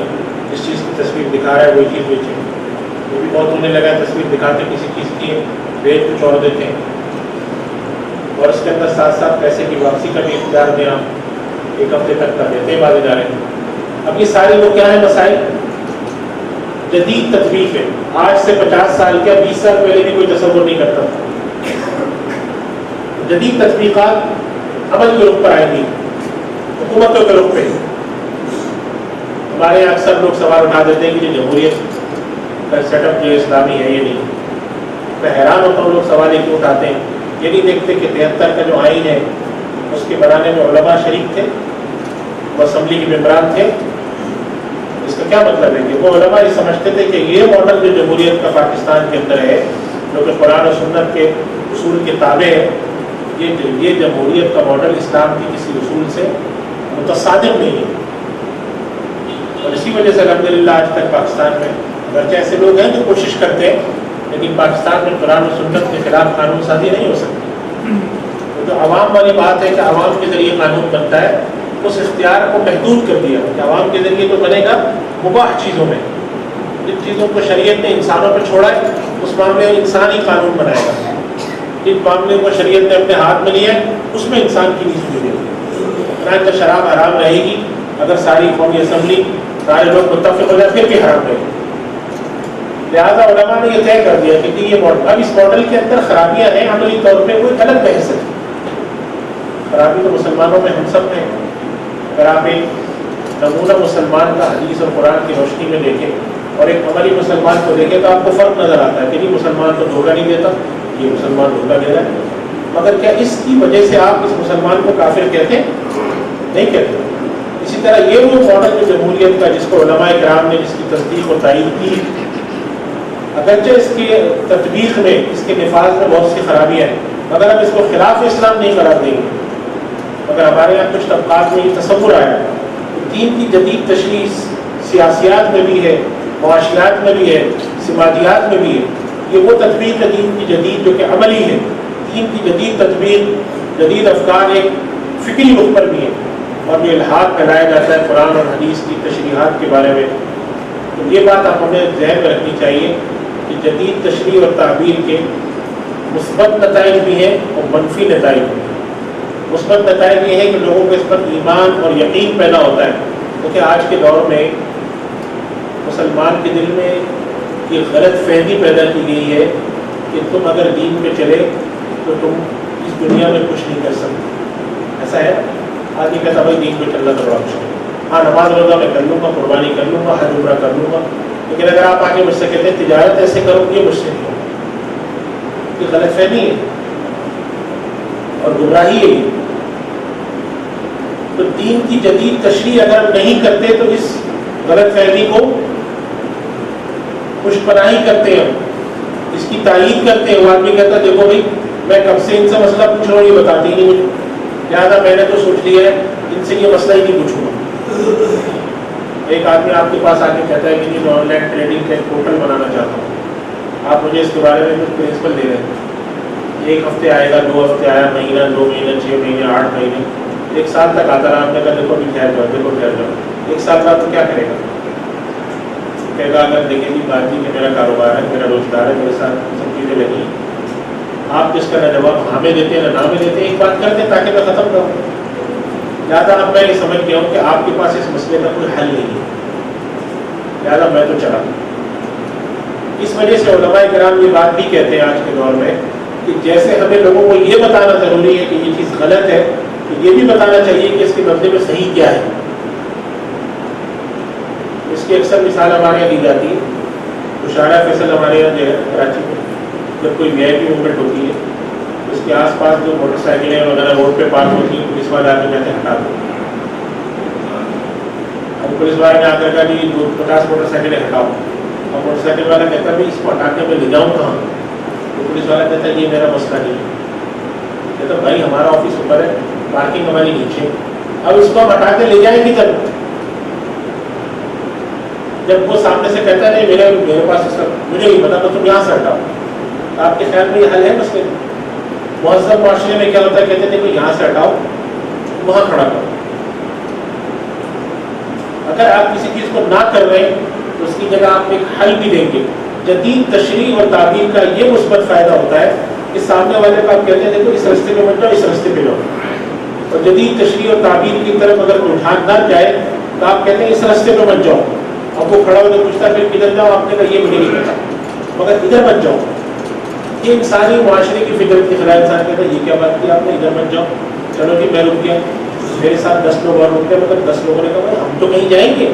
جس چیز کی تصویر دکھا رہا ہے وہی چیز بیچے۔ وہ بھی بہت ہونے لگا ہے، تصویر دکھاتے کسی چیز کی بیچ کچھ اور دیتے ہیں، اور اس کے اندر ساتھ ساتھ پیسے کی واپسی کا بھی اختیار دیں، آپ 1 ہفتے تک کا دیتے ہیں بازے جا رہے ہیں۔ اب یہ ساری وہ کیا ہے مسائل، جدید تطبیق ہے۔ آج سے 50 سال کیا 20 سال پہلے بھی کوئی تصور نہیں کرتا تھا۔ جدید تطبیقات عمل کے رخ پر آئیں گی، حکومتوں کے رخ پہ۔ ہمارے یہاں اکثر لوگ سوال اٹھا دیتے ہیں کہ یہ جمہوریت کا سیٹ اپ جو اسلامی ہے یہ نہیں۔ میں حیران ہوتا ہوں لوگ سوال یہ کیوں اٹھاتے ہیں، یہ نہیں دیکھتے کہ 73 کا جو آئین ہے اس کے بنانے میں علماء شریک تھے، وہ اسمبلی کے ممبران تھے۔ اس کا کیا مطلب ہے کہ وہ علماء یہ سمجھتے تھے کہ یہ ماڈل جو جمہوریت کا پاکستان کے اندر ہے، جو کہ قرآن و سنت کے اصول کے تابع ہے، یہ جمہوریت کا ماڈل اسلام کے کسی اصول سے متصادم نہیں ہے۔ اور اسی وجہ سے الحمدللہ آج تک پاکستان میں اگرچہ ایسے لوگ ہیں جو کوشش کرتے ہیں، لیکن پاکستان میں قرآن و سنت کے خلاف قانون سازی نہیں ہو سکتی۔ تو جو عوام والی بات ہے کہ عوام کے ذریعے قانون بنتا ہے، اس اختیار کو محدود کر دیا کہ عوام کے ذریعے تو بنے گا مباح چیزوں میں، جن چیزوں کو شریعت نے انسانوں پہ چھوڑا ہے اس معاملے میں انسان ہی قانون بنائے گا، جن معاملے کو شریعت نے اپنے ہاتھ میں لیا ہے اس میں انسان کی نہیں سنی دے گی۔ شراب حرام رہے گی، اگر ساری قومی اسمبلی سارے لوگ متفق ہو جائے پھر بھی حرام رہے گی۔ لہٰذا علماء نے یہ طے کر دیا کہ یہ ماڈل، اب اس ماڈل کے اندر خرابیاں ہیں، عملی طور پہ کوئی الگ بحث ہے۔ خرابی تو مسلمانوں میں ہم سب میں، اگر آپ ایک نمونہ مسلمان کا حدیث اور قرآن کی روشنی میں دیکھیں اور ایک عملی مسلمان کو دیکھیں تو آپ کو فرق نظر آتا ہے کہ نہیں مسلمان تو دھوکہ نہیں دیتا، یہ مسلمان دھوکہ دے رہا ہے۔ مگر کیا اس کی وجہ سے آپ اس مسلمان کو کافر کہتے ہیں؟ نہیں کہتے۔ اسی طرح یہ وہ ماڈل جو جمہوریت کا، جس کو علماء کرام نے جس کی تصدیق اور تائید کی، اگرچہ اس کے تطبیق میں، اس کے نفاذ میں بہت سی خرابیاں ہیں، مگر ہم اس کو خلاف اسلام نہیں قرار دیں گے۔ مگر ہمارے یہاں کچھ طبقات میں یہ تصور آیا کہ دین کی جدید تشریح سیاسیات میں بھی ہے، معاشیات میں بھی ہے، سماجیات میں بھی ہے۔ یہ وہ تطبیق ہے دین کی جدید جو کہ عملی ہے۔ دین کی جدید تطبیق، جدید افکار ایک فکری رخ پر بھی ہے، اور جو الحاق پھیلایا جاتا ہے قرآن اور حدیث کی تشریحات کے بارے میں، تو یہ بات آپ ہمیں ذہن میں رکھنی چاہیے کہ جدید تشریح اور تعبیر کے مثبت نتائج بھی ہیں اور منفی نتائج بھی ہیں۔ مثبت نتائج یہ ہے کہ لوگوں کو اس پر ایمان اور یقین پیدا ہوتا ہے، کیونکہ آج کے دور میں مسلمان کے دل میں یہ غلط فہمی پیدا کی گئی ہے کہ تم اگر دین پہ چلے تو تم اس دنیا میں کچھ نہیں کر سکتے۔ ایسا ہے، آدمی کہتا بھائی دین پہ چلنا تو بڑا مشکل ہے، ہاں نماز روزہ میں کر لوں گا، قربانی کر لوں گا، حج عمرہ کر لوں گا، لیکن اگر آپ آگے مجھ سے کہتے ہیں تجارت ایسے کرو گے، مجھ سے نہیں ہوگا۔ یہ غلط فہمی ہے اور گمراہی ہے۔ تو دین کی جدید تشریح اگر نہیں کرتے تو اس غلط فہمی کو پشت پناہی کرتے ہیں، اس کی تائید کرتے ہیں۔ وہ آدمی کہتا ہے دیکھو بھائی میں کب سے ان سے مسئلہ پوچھ رہا ہوں، یہ بتاتی نہیں مجھے، لہٰذا میں نے تو سوچ لیا ہے ان سے یہ مسئلہ ہی نہیں پوچھوں گا۔ ایک آدمی آپ کے پاس آ کے کہتا ہے کہ جی میں آن لائن ٹریڈنگ کا ایک پورٹل بنانا چاہتا ہوں، آپ مجھے اس کے بارے میں کچھ پرنسپل دے رہے ہیں۔ 1 ہفتے آئے گا، 2 ہفتے آیا، مہینہ، 2 مہینے، 6 مہینے، 8 مہینے، 1 سال تک آتا رہا۔ آپ نے کہا دیکھو بھی ٹھہر جاؤ، دیکھو ٹھہر جاؤ۔ 1 سال بعد تو کیا کرے گا؟ کہے گا اگر دیکھیں گی بات جی کہ میرا کاروبار ہے، میرا روزگار ہے، میرے ساتھ سب چیزیں لگی ہیں، آپ جس کا نہ جواب ہاں میں دیتے ہیں نہ میں دیتے ہیں، ایک بات کرتے ہیں تاکہ میں ختم کروں۔ لہٰذا اب میں یہ سمجھ گیا ہوں کہ آپ کے پاس اس مسئلے کا کوئی حل نہیں ہے، لہٰذا میں تو چلا۔ اس وجہ سے علماء کرام یہ بات بھی کہتے ہیں آج کے دور میں کہ جیسے ہمیں لوگوں کو یہ بتانا ضروری ہے کہ یہ چیز غلط ہے، تو یہ بھی بتانا چاہیے کہ اس کے بدلے میں صحیح کیا ہے۔ اس کی اکثر مثال ہمارے یہاں دی جاتی ہے۔ مشاہدہ فیصل ہمارے یہاں جو ہے کراچی میں، جب کوئی وی آئی پی موومنٹ ہوتی ہے اس کے آس پاس جو موٹر سائیکلیں وغیرہ روڈ پہ پارک ہوتی ہیں، پولیس والے آ کے کہتے ہیں ہٹا دو۔ اب پولیس والے نے آ کر کہا جی 50 موٹر سائیکلیں ہٹاؤ۔ اب موٹر سائیکل والا کہتا ہے بھائی اس کو ہٹا کے میں لے جاؤں کہاں؟ تو پولیس والا کہتا ہے یہ میرا مسئلہ نہیں ہے۔ کہتا بھائی ہمارا آفس اوپر ہے، پارکنگ ہماری نیچے، اب اس کو ہم ہٹا کے لے جائیں گے جب وہ سامنے سے کہتا ہے نہیں میرے پاس اس کا مجھے نہیں پتا تو تم یہاں سے ہٹاؤ. آپ کے خیال میں یہ حل ہے مسئلے؟ مہذب معاشرے میں کیا ہوتا ہے, کہتے ہیں کہ یہاں سے ہٹاؤ وہاں کھڑا کرو. اگر آپ کسی چیز کو نہ کر رہے ہیں تو اس کی جگہ آپ ایک حل بھی دیں گے. جدید تشریح اور تعبیر کا یہ مثبت فائدہ ہوتا ہے کہ سامنے والے کو آپ کہتے ہیں دیکھو اس رستے پہ مت جاؤ, اس رستے پہ جاؤ. اور جدید تشریح اور تعبیر کی طرف اگر رجحان نہ جائے تو آپ کہتے ہیں اس رستے پہ مت جاؤ. اب وہ کھڑا ہو تو پوچھتا پھر کدھر جاؤ, آپ نے کہا یہ مجھے نہیں پتا مگر ادھر مت جاؤ. یہ انسانی معاشرے کی فطرت کے خلاف انسان کہتا ہے یہ کیا بات کی آپ نے, ادھر مت جاؤ. چلو جی میں رک گیا, میرے ساتھ 10 لوگ اور رک گئے, مگر 10 لوگوں نے کہا ہم تو کہیں جائیں گے,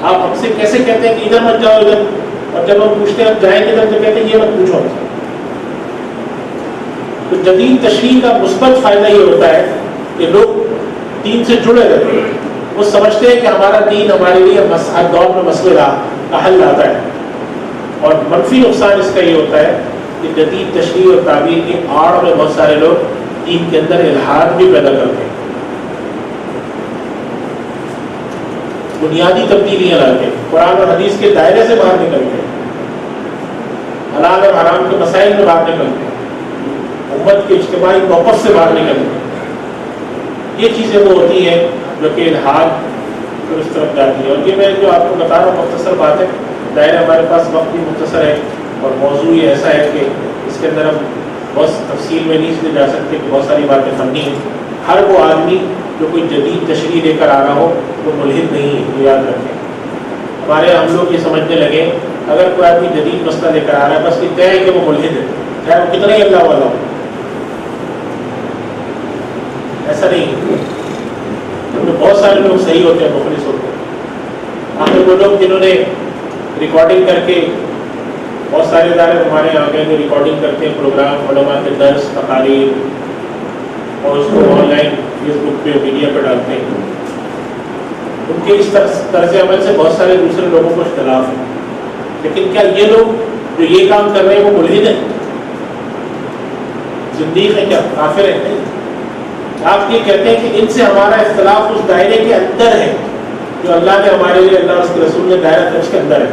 آپ ہم سے کیسے کہتے ہیں کہ ادھر مت جاؤ ادھر, اور جب ہم پوچھتے ہیں ہم جائیں گے ادھر تو کہتے ہیں یہ مت پوچھو. تو جدید تشریح کا مثبت فائدہ یہ ہوتا ہے کہ لوگ دین سے جڑے رہتے ہیں, وہ سمجھتے ہیں کہ ہمارا دین ہمارے لیے ہر دور میں مسئلے کا حل لاتا ہے. اور منفی نقصان اس کا یہ ہوتا ہے کہ جدید تشریح اور تعبیر کی آڑ میں بہت سارے لوگ دین کے اندر الحاد بھی پیدا کرتے ہیں, بنیادی تبدیلیاں لاتے ہیں, قرآن اور حدیث کے دائرے سے باہر نکلتے ہیں, حلال اور حرام کے مسائل میں باہر نکلتے ہیں, امت کے اجتماعی موقف سے باہر نکلتے ہیں. یہ چیزیں وہ ہوتی ہیں جو کہ الحاد پھر اس طرف جاتی ہے. اور یہ میں جو آپ کو بتا رہا ہوں مختصر بات ہے, ظاہر ہمارے پاس وقت بھی مختصر ہے اور موضوع یہ ایسا ہے کہ اس کے اندر ہم بہت تفصیل میں نہیں اس لیے جا سکتے کہ بہت ساری باتیں فنی ہیں. ہر وہ آدمی جو کوئی جدید تشریح لے کر آ رہا ہو وہ ملحد نہیں ہے, یہ یاد رکھیں. ہمارے ہم لوگ یہ سمجھنے لگے اگر کوئی آدمی جدید مسئلہ لے کر آ رہا ہے بس یہ طے ہے کہ وہ ملحد ہے, چاہے وہ کتنا ہی اللہ والا ہو. ایسا نہیں ہے, بہت سارے لوگ صحیح ہوتے ہیں, مخلص ہوتے ہیں. آخر وہ لوگ جنہوں نے ریکارڈنگ کر کے, بہت سارے ادارے ہمارے یہاں کے جو ریکارڈنگ کرتے ہیں پروگرام علماء کے درس تقاریر اور اس کو آن لائن فیس بک پہ میڈیا پہ ڈالتے ہیں, ان کے اس طرز عمل سے بہت سارے دوسرے لوگوں کو اختلاف ہے. لیکن کیا یہ لوگ جو یہ کام کر رہے ہیں وہ ملحد ہیں, زندیق ہیں, کیا کافر ہیں؟ نہیں. آپ یہ کہتے ہیں کہ ان سے ہمارا اختلاف اس دائرے کے اندر ہے جو اللہ نے ہمارے لیے, اللہ اس کے رسول نے دائرہ اس کے اندر ہے.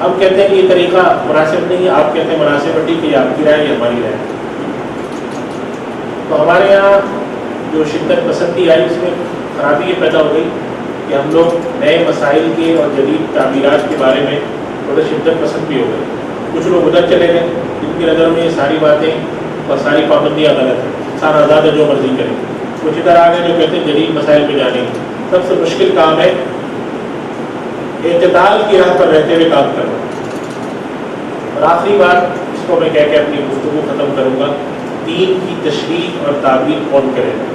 ہم کہتے ہیں کہ یہ طریقہ مناسب نہیں ہے, آپ کہتے ہیں مناسب ہے, ٹھیک ہے, آپ کی رائے یہ ہماری رائے. تو ہمارے یہاں جو شدت پسندی آئی اس میں خرابی یہ پیدا ہو گئی کہ ہم لوگ نئے مسائل کے اور جدید تعمیرات کے بارے میں تھوڑا شدت پسند بھی ہو گئے. کچھ لوگ ادھر چلے گئے جن کی نظر میں یہ ساری باتیں اور ساری پابندیاں غلط ہیں, انسان آزاد ہے جو مرضی کرے. کچھ ادھر آ گئے جو کہتے ہیں جدید مسائل پہ جانے. سب سے مشکل کام ہے اعتدال کی راہ پر رہتے ہوئے کام کرنا. اور آخری بات اس کو میں کہہ کے اپنی گفتگو ختم کروں گا, دین کی تشریح اور تعبیر کون کرے گا.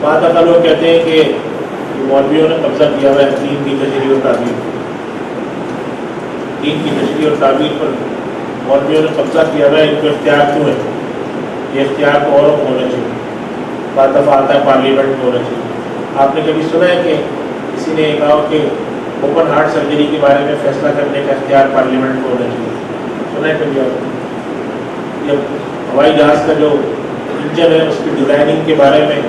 بعض دفعہ لوگ کہتے ہیں کہ مولویوں نے قبضہ کیا ہوا ہے دین کی تشریح اور تعبیر. دین کی تشریح اور تعبیر پر مولویوں نے قبضہ کیا ہوا ہے, ان کو اختیار کیوں ہے؟ یہ اختیار تو اوروں کو ہونا چاہیے. بعض دفعہ آتا ہے پارلیمنٹ میں ہونا چاہیے. آپ نے کبھی سنا ہے کہ کسی نے کہا کہ اوپن ہارٹ سرجری کے بارے میں فیصلہ کرنے کا اختیار پارلیمنٹ کو ہونا چاہیے؟ سنا ہے کبھی آپ نے؟ یا ہوائی جہاز کا جو انجن ہے اس کی ڈیزائننگ کے بارے میں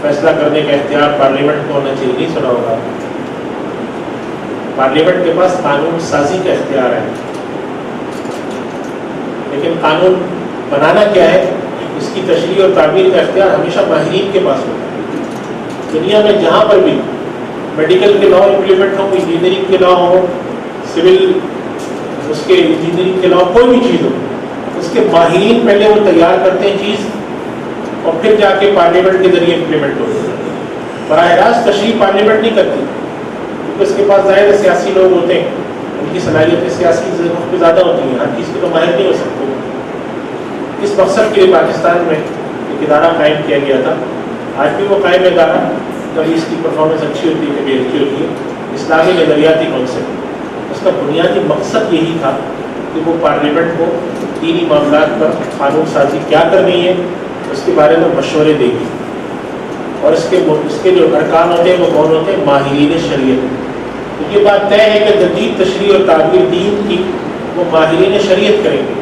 فیصلہ کرنے کا اختیار پارلیمنٹ کو ہونا چاہیے؟ نہیں سنا ہوگا. پارلیمنٹ کے پاس قانون سازی کا اختیار ہے, لیکن قانون بنانا کیا ہے, اس کی تشریح اور تعبیر کا اختیار ہمیشہ ماہرین کے پاس ہوتا ہے. دنیا میں جہاں پر بھی میڈیکل کے لا امپلیمنٹ ہو, انجینئرنگ کے لا ہو, سول اس کے انجینئرنگ کے لا, کوئی بھی چیز ہو, اس کے ماہرین پہلے وہ تیار کرتے ہیں چیز اور پھر جا کے پارلیمنٹ کے ذریعے امپلیمنٹ ہوتی ہے. براہ راست تشریح پارلیمنٹ نہیں کرتی کیونکہ اس کے پاس ظاہر سیاسی لوگ ہوتے ہیں, ان کی صلاحیتیں سیاسی پہ زیادہ ہوتی ہیں, ہر چیز کے تو ماہر نہیں ہو سکتے. اس مقصد کے لیے پاکستان میں ایک ادارہ قائم کیا گیا تھا, آج بھی وہ قائم ادارہ, کبھی اس کی پرفارمنس اچھی ہوتی ہے کبھی اچھی ہوتی ہے, اسلامی نظریاتی کونسل. اس کا بنیادی مقصد یہی تھا کہ وہ پارلیمنٹ کو دینی معاملات پر قانون سازی کیا کرنی ہے اس کے بارے میں مشورے دے گی, اور اس کے جو ارکان ہوتے ہیں وہ کون ہوتے ہیں؟ ماہرین شریعت. تو یہ بات طے ہے کہ جدید تشریح اور تعبیر دین کی وہ ماہرین شریعت کریں گے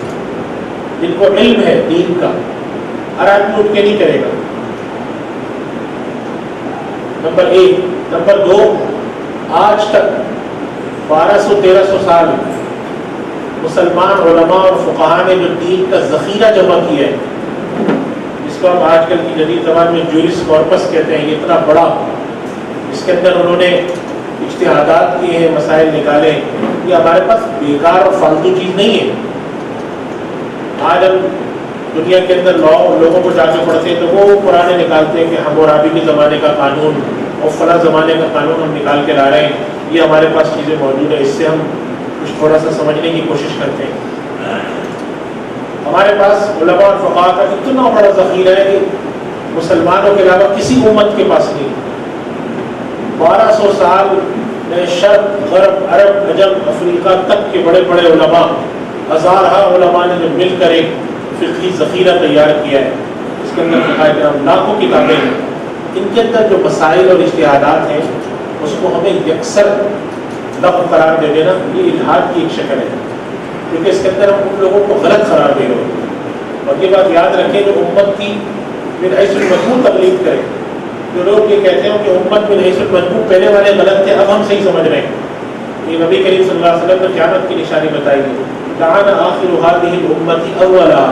جن کو علم ہے دین کا, ہر آدمی اٹھ کے نہیں کرے گا، نمبر ایک۔ نمبر دو، آج تک 1200-1300 سال مسلمان علماء اور فقہاء نے جو دین کا ذخیرہ جمع کیا ہے، جس کو ہم آج کل کی جدید زبان میں جورس کارپس کہتے ہیں، یہ اتنا بڑا، اس کے اندر انہوں نے اجتہادات کیے ہیں، مسائل نکالے، یہ ہمارے پاس بیکار اور فالتو چیز نہیں ہے۔ آج ہم دنیا کے اندر لوگوں کو جا کے پڑھتے ہیں تو وہ پرانے نکالتے ہیں کہ حمورابی کے زمانے کا قانون اور فلاں زمانے کا قانون ہم نکال کے لا رہے ہیں، یہ ہمارے پاس چیزیں موجود ہیں، اس سے ہم کچھ تھوڑا سا سمجھنے کی کوشش کرتے ہیں۔ ہمارے پاس علماء اور فقہاء کا اتنا بڑا ذخیرہ ہے کہ مسلمانوں کے علاوہ کسی امت کے پاس نہیں۔ 1200 سال میں شرق، غرب، عرب، عجم، افریقہ تک کے بڑے بڑے علماء، ہزارہ علماء نے جو مل کر ایک فقہی ذخیرہ تیار کیا ہے، اس کے اندر فقہاء کرام لاکھوں کتابیں ہیں، ان کے اندر جو مسائل اور اجتہادات ہیں اس کو ہمیں یکسر لغو قرار دے دینا، یہ الحاد کی ایک شکل ہے، کیونکہ اس کے اندر ہم ان لوگوں کو غلط قرار دے رہے ہیں۔ اور یہ بات یاد رکھیں جو امت کی من حیث المضمون تقلید کرے، جو لوگ یہ کہتے ہیں کہ امت من حیث المضمون پہلے والے غلط تھے، اب ہم صحیح سمجھ رہے ہیں، یہ نبی کریم صلی اللہ علیہ وسلم نے قیامت کی نشانی بتائی ہے، لعن آخر هذه الامة اولها،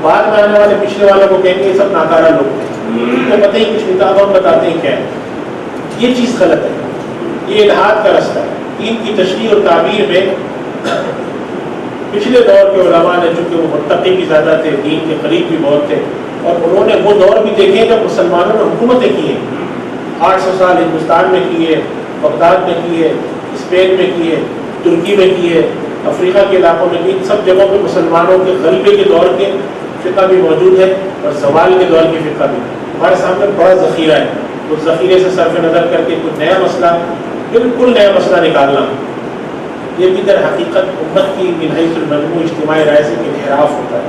بعد میں آنے والے پچھلے والوں کو کہیں گے یہ سب ناکارہ لوگ تھے، ان کو پتہ ہی کچھ نہیں تھا، اب ہم بتاتے ہیں کیا ہے۔ یہ چیز غلط ہے، یہ الحاد کا رستہ ہے۔ دین کی تشریح اور تعبیر میں پچھلے دور کے علماء نے، چونکہ وہ متقی بھی زیادہ تھے، دین کے قریب بھی بہت تھے، اور انہوں نے وہ دور بھی دیکھے جب مسلمانوں نے حکومتیں کی ہیں، 800 سال ہندوستان میں کیے، بغداد میں کیے، اسپین میں کیے، ترکی میں کیے، افریقہ کے علاقوں میں کیے، سب جگہوں پہ مسلمانوں کے غلبے کے دور کے فقہ بھی موجود ہے اور زوال کے دور کی فقہ بھی۔ ہمارے سامنے بڑا ذخیرہ ہے، اس ذخیرے سے صرف نظر کر کے کوئی نیا مسئلہ، بالکل نیا مسئلہ نکالنا، یہ بھی در حقیقت امت کی من حیث المجموع اجتماعی رائے سے انحراف ہوتا ہے،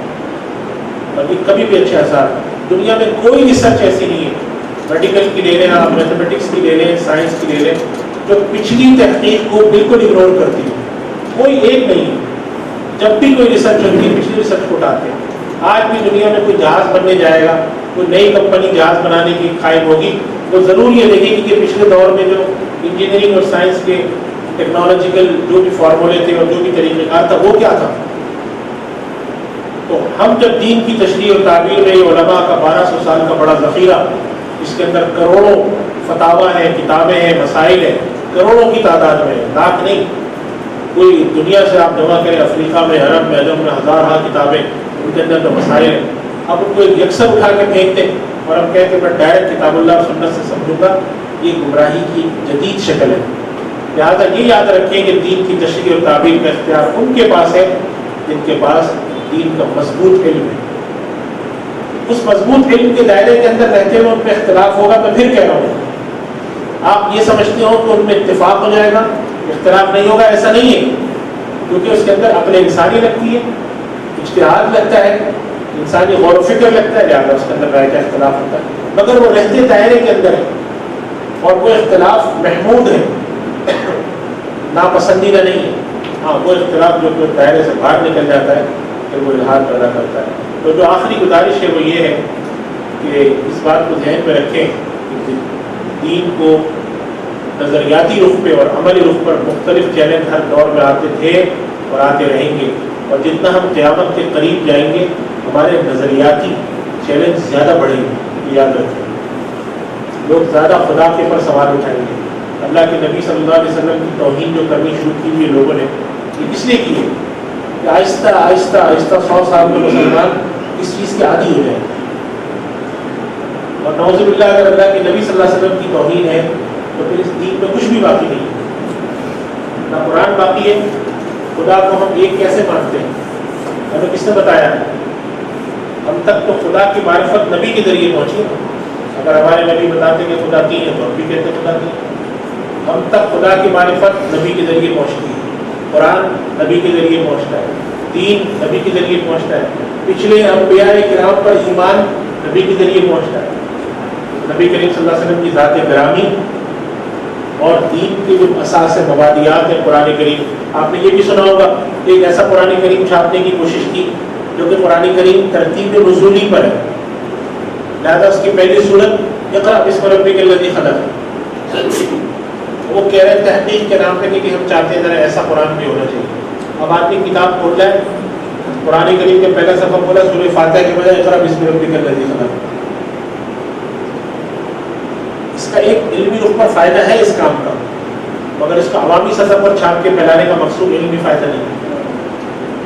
اور یہ کبھی بھی اچھا اثر۔ دنیا میں کوئی ریسرچ ایسی نہیں ہے، میڈیکل کی لے لیں آپ، میتھمیٹکس کی لے لیں، سائنس کی لے لیں، جو پچھلی تحقیق کو بالکل اگنور کرتی ہے، کوئی ایک نہیں ہے۔ جب بھی کوئی ریسرچ ہوتی ہے پچھلی ریسرچ کو اٹھاتے ہیں۔ آج بھی دنیا میں کوئی جہاز بننے جائے گا، کوئی نئی کمپنی جہاز بنانے کی قائم ہوگی، وہ ضرور یہ دیکھے گی کہ پچھلے دور میں جو انجینئرنگ اور سائنس کے ٹیکنالوجیکل جو بھی فارمولے تھے اور جو بھی طریقہ کار تھا وہ کیا تھا۔ تو ہم جب دین کی تشریح اور تعبیر میں یہ علماء کا 1200 سال کا بڑا ذخیرہ، اس کے اندر کروڑوں فتاویٰ ہیں، کتابیں ہیں، مسائل ہیں، کروڑوں کی تعداد میں، لاکھ نہیں، کوئی دنیا سے آپ جمع کریں، افریقہ میں، عرب میں، عجم میں ہزارہ کتابیں، ان کے اندر تو مسائل ہیں، اب ان کو ایک یکسر اٹھا کے پھینکتے ہیں اور ہم کہتے ہیں میں ڈائریکٹ کتاب اللہ اور سنت سے سمجھوں گا، یہ گمراہی کی جدید شکل ہے۔ لہٰذا یہ یاد رکھیں کہ دین کی تشریح اور تعبیر کا اختیار ان کے پاس ہے جن کے پاس دین کا مضبوط علم ہے۔ اس مضبوط علم کے دائرے کے اندر رہتے ہوئے ان پہ اختلاف ہوگا، تو پھر کہہ رہا ہوں آپ یہ سمجھتے ہو کہ ان میں اتفاق ہو جائے گا، اختلاف نہیں ہوگا، ایسا نہیں ہے، کیونکہ اس کے اندر عقل انسانی لگتی ہے، اجتہاد لگتا ہے، انسانی غور و فکر لگتا ہے، لہٰذا اس کے اندر رائے کا اختلاف ہوتا ہے، مگر وہ رہتے دائرے کے اندر ہے اور وہ اختلاف محمود ہے، ناپسندیدہ نہیں ہے۔ ہاں وہ اختلاف جو دائرے سے باہر نکل جاتا ہے پھر وہ الحاد پیدا کرتا ہے۔ تو جو آخری گزارش ہے وہ یہ ہے کہ اس بات کو ذہن میں رکھیں کہ دین کو نظریاتی رخ پہ اور عملی رخ پر مختلف چیلنج ہر دور میں آتے تھے اور آتے رہیں گے، اور جتنا ہم قیامت کے قریب جائیں گے ہمارے نظریاتی چیلنج زیادہ بڑھیں گے، یہ یاد رکھیں۔ لوگ زیادہ خدا کے پر سوال اٹھائیں گے۔ اللہ کے نبی صلی اللہ علیہ وسلم کی توہین جو کرنی شروع کی ہوئی لوگوں نے، یہ کس لیے کی ہے کہ آہستہ آہستہ آہستہ 100 سال میں مسلمان اس چیز کے عادی ہو جائیں گے، اور نعوذ باللہ اگر اللہ کے نبی صلی اللہ علیہ وسلم کی توہین ہے تو پھر اس دین میں کچھ بھی باقی نہیں ہے، نہ قرآن باقی ہے، خدا کو ہم ایک کیسے مانتے ہیں، ہمیں کس نے بتایا؟ ہم تک تو خدا کی معرفت نبی کے ذریعے پہنچی ہے۔ اگر ہمارے نبی بتاتے کہ خدا تین ہے تو ہم بھی کہتے خدا تین ہے۔ ہم تک خدا کی معرفت نبی کے ذریعے پہنچتی ہے، قرآن نبی کے ذریعے پہنچتا ہے، دین نبی کے ذریعے پہنچتا ہے، پچھلے انبیاء کرام پر ایمان نبی کے ذریعے پہنچتا ہے، نبی کریم صلی اللہ علیہ وسلم کی ذات گرامی اور دین کے جو اساس مبادیات ہیں قرآن کریم۔ آپ نے یہ بھی سنا ہوگا کہ ایک ایسا قرآن کریم چھاپنے کی کوشش کی جو کہ قرآن کریم ترتیب نزولی پر ہے، لہذا اس کی پہلی صورت اقرأ بسم ربک الذی خلق. وہ کہہ رہے ہیں تحقیق کے نام پہ کہ ہم چاہتے ہیں ذرا ایسا قرآن بھی ہونا چاہیے. اب آدمی کتاب کھول جائے, قرآن کریم کے پہلا صفحہ کھولا, سورہ فاتحہ کے بجائے اقرأ بسم ربک الذی خلق. اس کا ایک علمی رخ پر فائدہ ہے اس کام کا, مگر اس کا عوامی سطح پر چھاپ کے پھیلانے کا مقصود علمی فائدہ نہیں ہے.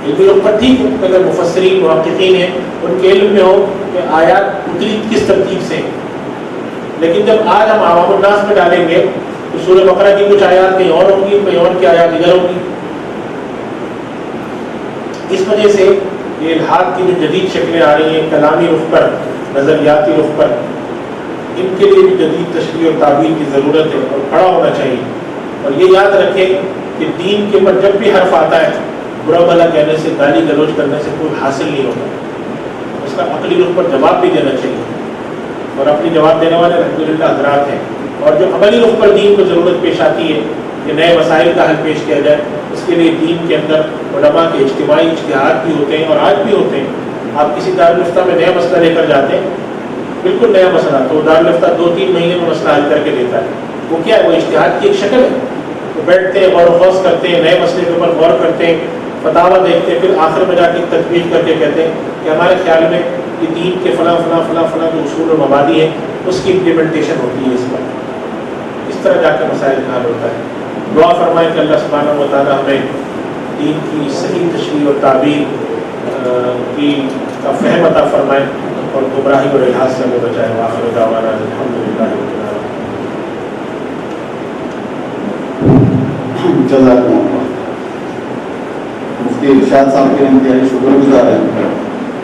علمی رخ پر ٹھیک ہے, اگر مفسرین محققین ہیں ان کے علم میں ہو کہ آیات اتری کس ترتیب سے, لیکن جب آج ہم عوام الناس میں ڈالیں گے تو سورہ بقرہ کی کچھ آیات کہیں اور ہوں گی, کہیں اور کی آیات ادھر ہوں گی. اس وجہ سے یہ الحاد کی جو جدید شکلیں آ رہی ہیں کلامی رخ پر, نظریاتی رخ پر, ان کے لیے بھی جدید تشریح اور تعبیر کی ضرورت ہے اور کھڑا ہونا چاہیے. اور یہ یاد رکھیں کہ دین کے اوپر جب بھی حرف آتا ہے برا بھلا کہنے سے, گالی گلوچ کرنے سے کوئی حاصل نہیں ہوتا. اس کا عقلی رخ پر جواب بھی دینا چاہیے, اور اپنی جواب دینے والے الحمدللہ حضرات ہیں. اور جو عملی رخ پر دین کو ضرورت پیش آتی ہے کہ نئے مسائل کا حل پیش کیا جائے, اس کے لیے دین کے اندر علماء کے اجتماعی اجتہاد بھی ہوتے ہیں اور آج بھی ہوتے ہیں. آپ کسی دارالفتہ میں نیا مسئلہ لے کر جاتے ہیں, بالکل نیا مسئلہ, تو دارالفتہ 2-3 مہینے میں مسئلہ حل کر کے دیتا ہے. وہ کیا ہے, وہ اجتہاد کی ایک شکل ہے. وہ بیٹھتے ہیں, غور و خوض کرتے ہیں, نئے مسئلے کے اوپر غور کرتے ہیں, فتاویٰ دیکھتے ہیں, پھر آخر میں جا کے تجویز کر کے کہتے ہیں کہ ہمارے خیال میں یہ دین کے فلاں فلاں فلاں فلاں جو اصول و مبادی ہیں اس کی امپلیمنٹیشن ہوتی ہے اس پر. اس طرح جا کے مسائل کا حل ہوتا ہے. دعا فرمائیں کہ اللہ سبحانہ و تعالیٰ ہمیں دین کی صحیح تشریح اور تعبیر کی کا فہم عطا فرمائے اور گمراہی اور الحاد سے ہمیں بچائے. وآخر دعوانا الحمدللہ رب العالمین. جزاکم اللہ. مفتی ارشاد صاحب کے انتہائی شکر گزار ہیں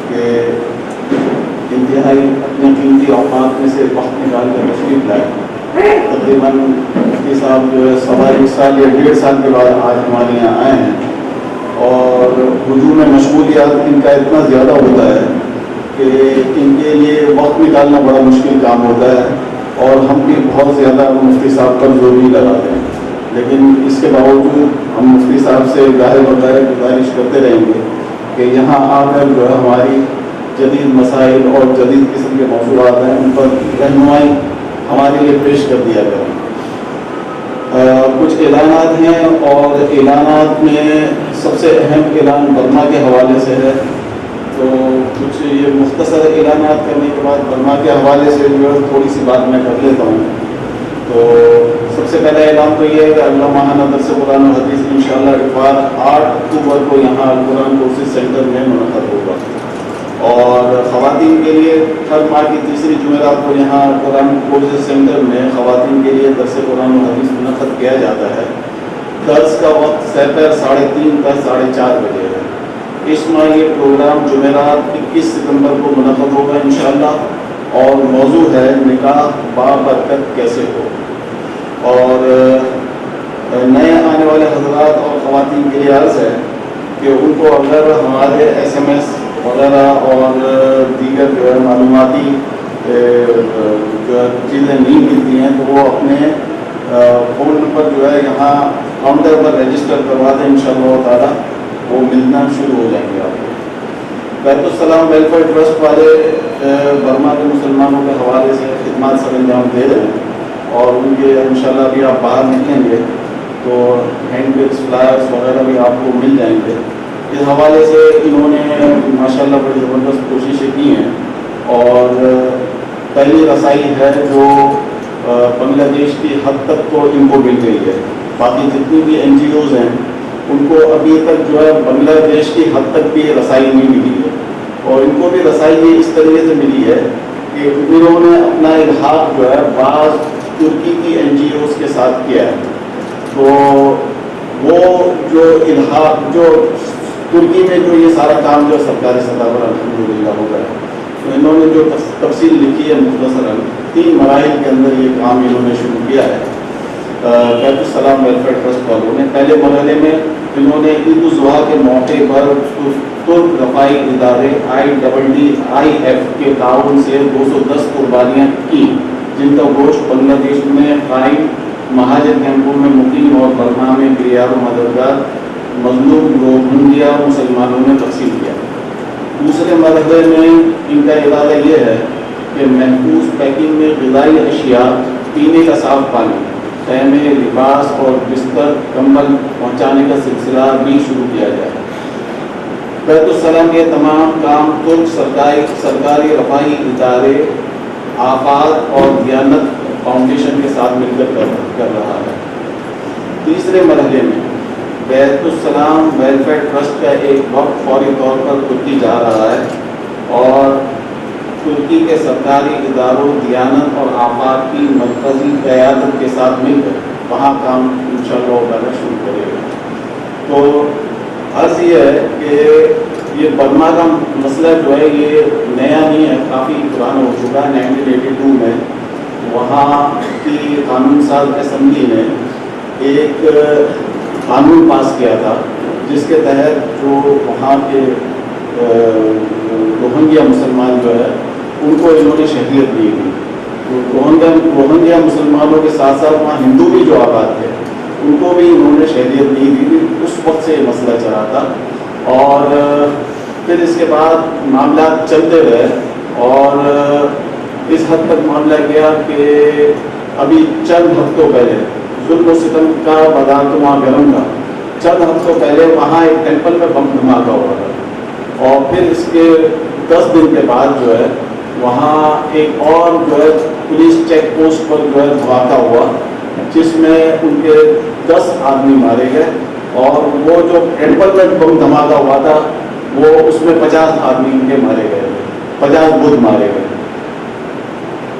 کہ انتہائی اپنے قیمتی اوقات میں سے وقت نکال کر تشریف لائے. تقریباً مفتی صاحب جو ہے 1.25 سال یا 1.5 سال کے بعد آج ہمارے یہاں آئے ہیں, اور ہجوم میں مشغولیات ان کا اتنا زیادہ ہوتا ہے کہ ان کے لیے وقت نکالنا بڑا مشکل کام ہوتا ہے, اور ہم بھی بہت زیادہ مفتی صاحب پر زور نہیں لگاتے ہیں. لیکن اس کے باوجود ہم مفتی صاحب سے گاہے بغیر گزارش کرتے رہیں گے کہ یہاں آ کر جو ہے ہماری جدید مسائل اور جدید قسم کے موضوعات ہیں ان پر رہنمائی ہمارے لیے پیش کر دیا کریں. کچھ اعلانات ہیں, اور اعلانات میں سب سے اہم اعلان برما کے حوالے سے ہے. تو کچھ یہ مختصر اعلانات کرنے کے بعد برما کے حوالے سے جو ہے تھوڑی سی بات میں کر لیتا ہوں. تو سب سے پہلا اعلان تو یہ ہے کہ اگلا ماہانہ درس قرآن و حدیث انشاءاللہ اتوار 8 اکتوبر کو یہاں القرآن کورسز سینٹر میں منعقد ہوگا. اور خواتین کے لیے ہر ماہ کی تیسری جمعرات کو یہاں قرآن کورسز سینٹر میں خواتین کے لیے درس قرآن و حدیث منعقد کیا جاتا ہے. درس کا وقت سحر 3:30 تا 4:30 بجے ہے. اس ماہ یہ پروگرام جمعرات 21 ستمبر کو منعقد ہوگا انشاءاللہ, اور موضوع ہے نکاح بابرکت کیسے ہو. اور نئے آنے والے حضرات اور خواتین کے لیے عرض ہے کہ ان کو اگر ہمارے SMS وغیرہ اور دیگر جو ہے معلوماتی جو چیزیں نہیں ملتی ہیں تو وہ اپنے فون نمبر جو ہے یہاں کاؤنٹر پر رجسٹر کروا دیں. انشاءاللہ تعالیٰ وہ ملنا شروع ہو جائیں گے آپ کو. بیت السلام ویلفیئر ٹرسٹ والے برما کے مسلمانوں کے حوالے سے خدمات سر انجام دے رہے ہیں, اور ان کے انشاءاللہ بھی آپ باہر نکلیں گے تو ہینڈ بلس فلائرس وغیرہ بھی آپ کو مل جائیں گے. اس حوالے سے انہوں نے ماشاءاللہ بڑی زبردست کوششیں کی ہیں, اور پہلی رسائی ہے جو بنگلہ دیش کی حد تک تو ان کو مل گئی ہے. باقی جتنی بھی NGOs ہیں ان کو ابھی تک جو ہے بنگلہ دیش کی حد تک بھی رسائی نہیں ملی ہے, اور ان کو بھی رسائی یہ اس طریقے سے ملی ہے کہ انہوں نے اپنا الحاق جو ہے بعض ترکی کی NGOs کے ساتھ کیا ہے. تو وہ جو الحاق جو ترکی میں جو یہ سارا کام جو سرکاری سطح پر الحمدللہ ہوگا ہے, تو انہوں نے جو تفصیل لکھی ہے مختصراً 3 مراحل کے اندر یہ کام انہوں نے شروع کیا ہے. بیت السلام ویلفیئر ٹرسٹ والوں نے پہلے مرحلے میں انہوں نے عید الاضحیٰ کے موقع پر ترک رفائی ادارے IDDIF کے تعاون سے 210 قربانیاں کی, جن کا گوشت بنگلہ دیش میں قائم مہاجر کیمپوں میں مقیم اور برما میں غیر مددگار مظلوم روہنگیا مسلمانوں نے تقسیم کیا. دوسرے مرحلے میں ان کا ارادہ یہ ہے کہ محفوظ پیکنگ میں غذائی اشیاء، پینے کا صاف پانی، خیمے، لباس اور بستر کمبل پہنچانے کا سلسلہ بھی شروع کیا جائے۔ بیت السلام کے تمام کام ترک سرکاری رفاہی ادارے آفات اور دیانت فاؤنڈیشن کے ساتھ مل کر رہا ہے۔ تیسرے مرحلے میں بیت السلام ویلفیئر ٹرسٹ کا ایک وقت فوری طور پر ترکی جا رہا ہے اور ترکی کے سرکاری اداروں، دیانت اور آفات کی مرکزی قیادت کے ساتھ مل کر وہاں کام انشاءاللہ ہونا شروع کرے گا۔ تو عرض یہ ہے کہ یہ برما کا مسئلہ جو ہے یہ نیا نہیں ہے، کافی پرانا ہو چکا ہے۔ 1982 میں وہاں کی قانون ساز اسمبلی نے ایک قانون پاس کیا تھا جس کے تحت جو وہاں کے روہنگیا مسلمان جو ہے ان کو انہوں نے شہریت دی تھی۔ روہنگیا مسلمانوں کے ساتھ ساتھ وہاں ہندو بھی جو آباد تھے ان کو بھی انہوں نے شہریت نہیں دی تھی۔ اس وقت سے یہ مسئلہ چلا تھا اور پھر اس کے بعد معاملات چلتے رہے اور اس حد تک معاملہ گیا کہ ابھی چند ہفتوں پہلے ظلم و ستم کا بازار تو وہاں گرم تھا۔ چند ہفتوں پہلے وہاں ایک ٹیمپل میں بم دھماکہ ہوا تھا اور پھر اس کے 10 دن کے بعد جو ہے وہاں ایک اور جو ہے پولیس چیک پوسٹ پر جو ہے دھماکہ ہوا جس میں ان کے 10 آدمی مارے گئے اور وہ جو ٹیمپل میں بم دھماکہ ہوا تھا وہ اس میں 50 آدمی ان کے مارے گئے، 50 بدھ مارے گئے۔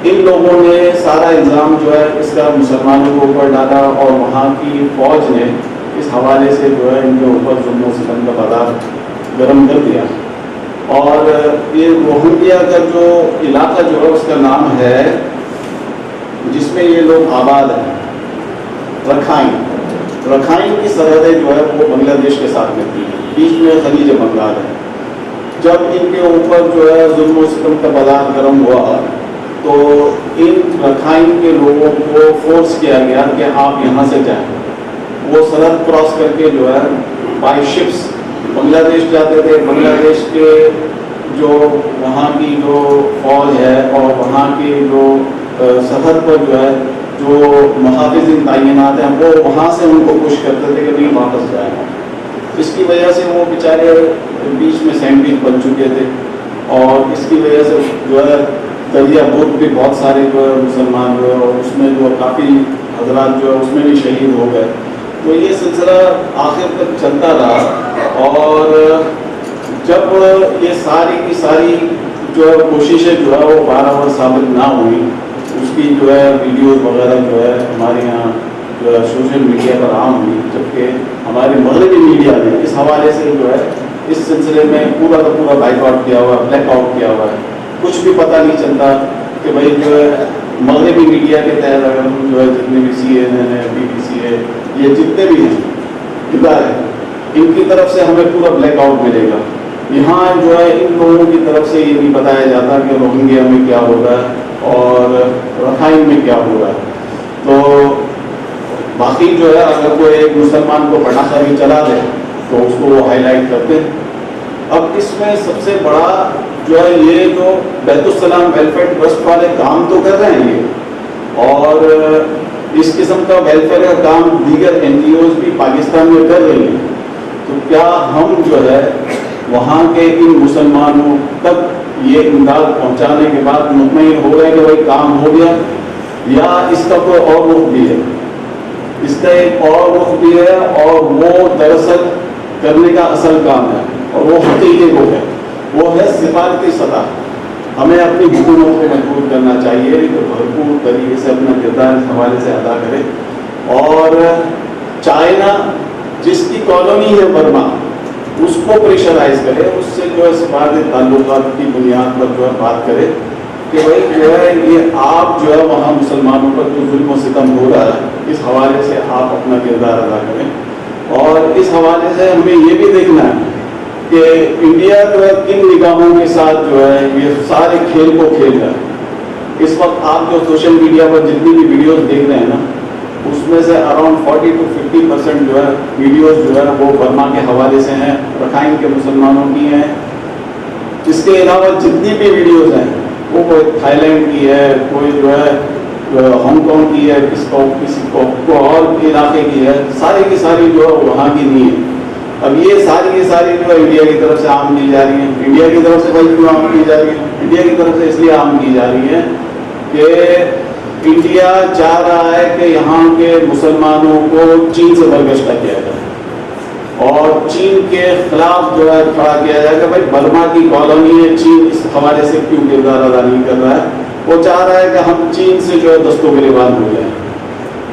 ان لوگوں نے سارا الزام جو ہے اس کا مسلمانوں کے اوپر ڈالا اور وہاں کی فوج نے اس حوالے سے جو ہے ان کے اوپر ظلم و ستم کا بازار گرم کر دیا۔ اور یہ روہنگیا کا جو علاقہ جو ہے اس کا نام ہے جس میں یہ لوگ آباد ہیں رکھائن کی سرحدیں جو ہے وہ بنگلہ دیش کے ساتھ ملتی ہیں، بیچ میں خلیج بنگال ہے۔ جب ان کے اوپر جو ہے ظلم و ستم کا بازار گرم ہوا تو ان رکھائن کے لوگوں کو فورس کیا گیا کہ آپ یہاں سے جائیں۔ وہ سرحد کراس کر کے جو ہے بائی شپس بنگلہ دیش جاتے تھے۔ بنگلہ دیش کے جو وہاں کی جو فوج ہے اور وہاں کی جو سرحد پر جو ہے جو محافظین تعینات ہیں وہ وہاں سے ان کو پش کرتے تھے کہ نہیں واپس جائیں۔ اس کی وجہ سے وہ بیچارے بیچ میں سینڈوچ بن چکے تھے اور اس کی وجہ سے جو ہے دریا بدھ بھی بہت سارے جو ہے مسلمان جو ہے اور اس میں جو کافی حضرات جو ہے اس میں بھی شہید ہو گئے۔ تو یہ سلسلہ آخر تک چلتا رہا اور جب یہ ساری کی ساری جو ہے کوششیں جو ہے وہ برابر ثابت نہ ہوئی، اس کی جو ہے ویڈیوز وغیرہ جو ہے ہمارے یہاں جو ہے سوشل میڈیا پر عام ہوئی، جبکہ ہمارے مغربی میڈیا نے اس حوالے سے جو ہے اس سلسلے میں پورا کا پورا بائک آؤٹ کیا ہوا ہے، بلیک آؤٹ کیا ہوا ہے۔ کچھ بھی پتہ نہیں چلتا کہ بھائی جو ہے مغربی میڈیا کے تحت اگر ہم جو ہے جتنے بھی CNN ہے، BBC ہے، یہ جتنے بھی ہیں ادارے ان کی طرف سے ہمیں پورا بلیک آؤٹ ملے گا۔ یہاں جو ہے ان لوگوں کی طرف سے یہ نہیں بتایا جاتا کہ روہنگیا میں کیا ہو رہا ہے اور رکھائن میں کیا ہو رہا ہے۔ تو باقی جو ہے اگر کوئی ایک مسلمان کو بڑا سا بھی چلا دے تو اس کو وہ ہائی لائٹ کرتے ہیں۔ اب اس میں سب سے بڑا جو ہے یہ جو بیت السلام ویلفیئر ٹرسٹ والے کام تو کر رہے ہیں یہ، اور اس قسم کا ویلفیئر کا کام دیگر NGOs بھی پاکستان میں کر رہی ہیں۔ تو کیا ہم جو ہے وہاں کے ان مسلمانوں تک یہ امداد پہنچانے کے بعد مطمئن ہو گئے کہ بھائی کام ہو گیا، یا اس کا کوئی اور رخ بھی ہے؟ اس کا ایک اور رخ بھی ہے اور وہ دراصل کرنے کا اصل کام ہے اور وہ حقیقی وہ ہے، وہ ہے سفارتی سطح۔ ہمیں اپنی حکومت کو مجبور کرنا چاہیے کہ بھرپور طریقے سے اپنا کردار اس حوالے سے ادا کرے، اور چائنا جس کی کالونی ہے برما اس کو پریشرائز کرے، اس سے جو ہے سفارتی تعلقات کی بنیاد پر جو ہے بات کرے کہ بھائی جو ہے یہ آپ جو ہے وہاں مسلمانوں پر جو ظلم و ستم ہو رہا ہے اس حوالے سے آپ اپنا کردار ادا کریں۔ اور اس حوالے سے ہمیں یہ بھی دیکھنا ہے کہ انڈیا جو ہے کن نگاہوں کے ساتھ جو ہے یہ سارے کھیل کو کھیل رہا ہے۔ اس وقت آپ جو سوشل میڈیا پر جتنی بھی ویڈیوز دیکھ رہے ہیں نا، اس میں سے اراؤنڈ 40 to 50% جو ہے ویڈیوز جو ہے وہ برما کے حوالے سے ہیں، رکھائن کے مسلمانوں کی ہیں۔ اس کے علاوہ جتنی بھی ویڈیوز ہیں وہ کوئی تھائی لینڈ کی ہے، کوئی جو ہے ہانگ کانگ کی ہے، کسی کو اور علاقے کی ہے، ساری کی ساری جو ہے وہاں کی نہیں ہے۔ اب یہ ساری کی ساری جو ہے انڈیا کی طرف سے عام کی جا رہی ہیں۔ انڈیا کی طرف سے بھائی کیوں عام کی جا رہی ہے؟ انڈیا کی طرف سے اس لیے عام کی جا رہی ہے کہ انڈیا چاہ رہا ہے کہ یہاں کے مسلمانوں کو چین سے برگشتہ کیا جائے اور چین کے خلاف جو ہے کھڑا کیا جائے کہ بھائی برما کی کالونی ہے، چین اس حوالے سے کیوں کردار ادا نہیں کر رہا ہے؟ وہ چاہ رہا ہے کہ ہم چین سے جو ہے دستوں کے رواج ہو جائیں۔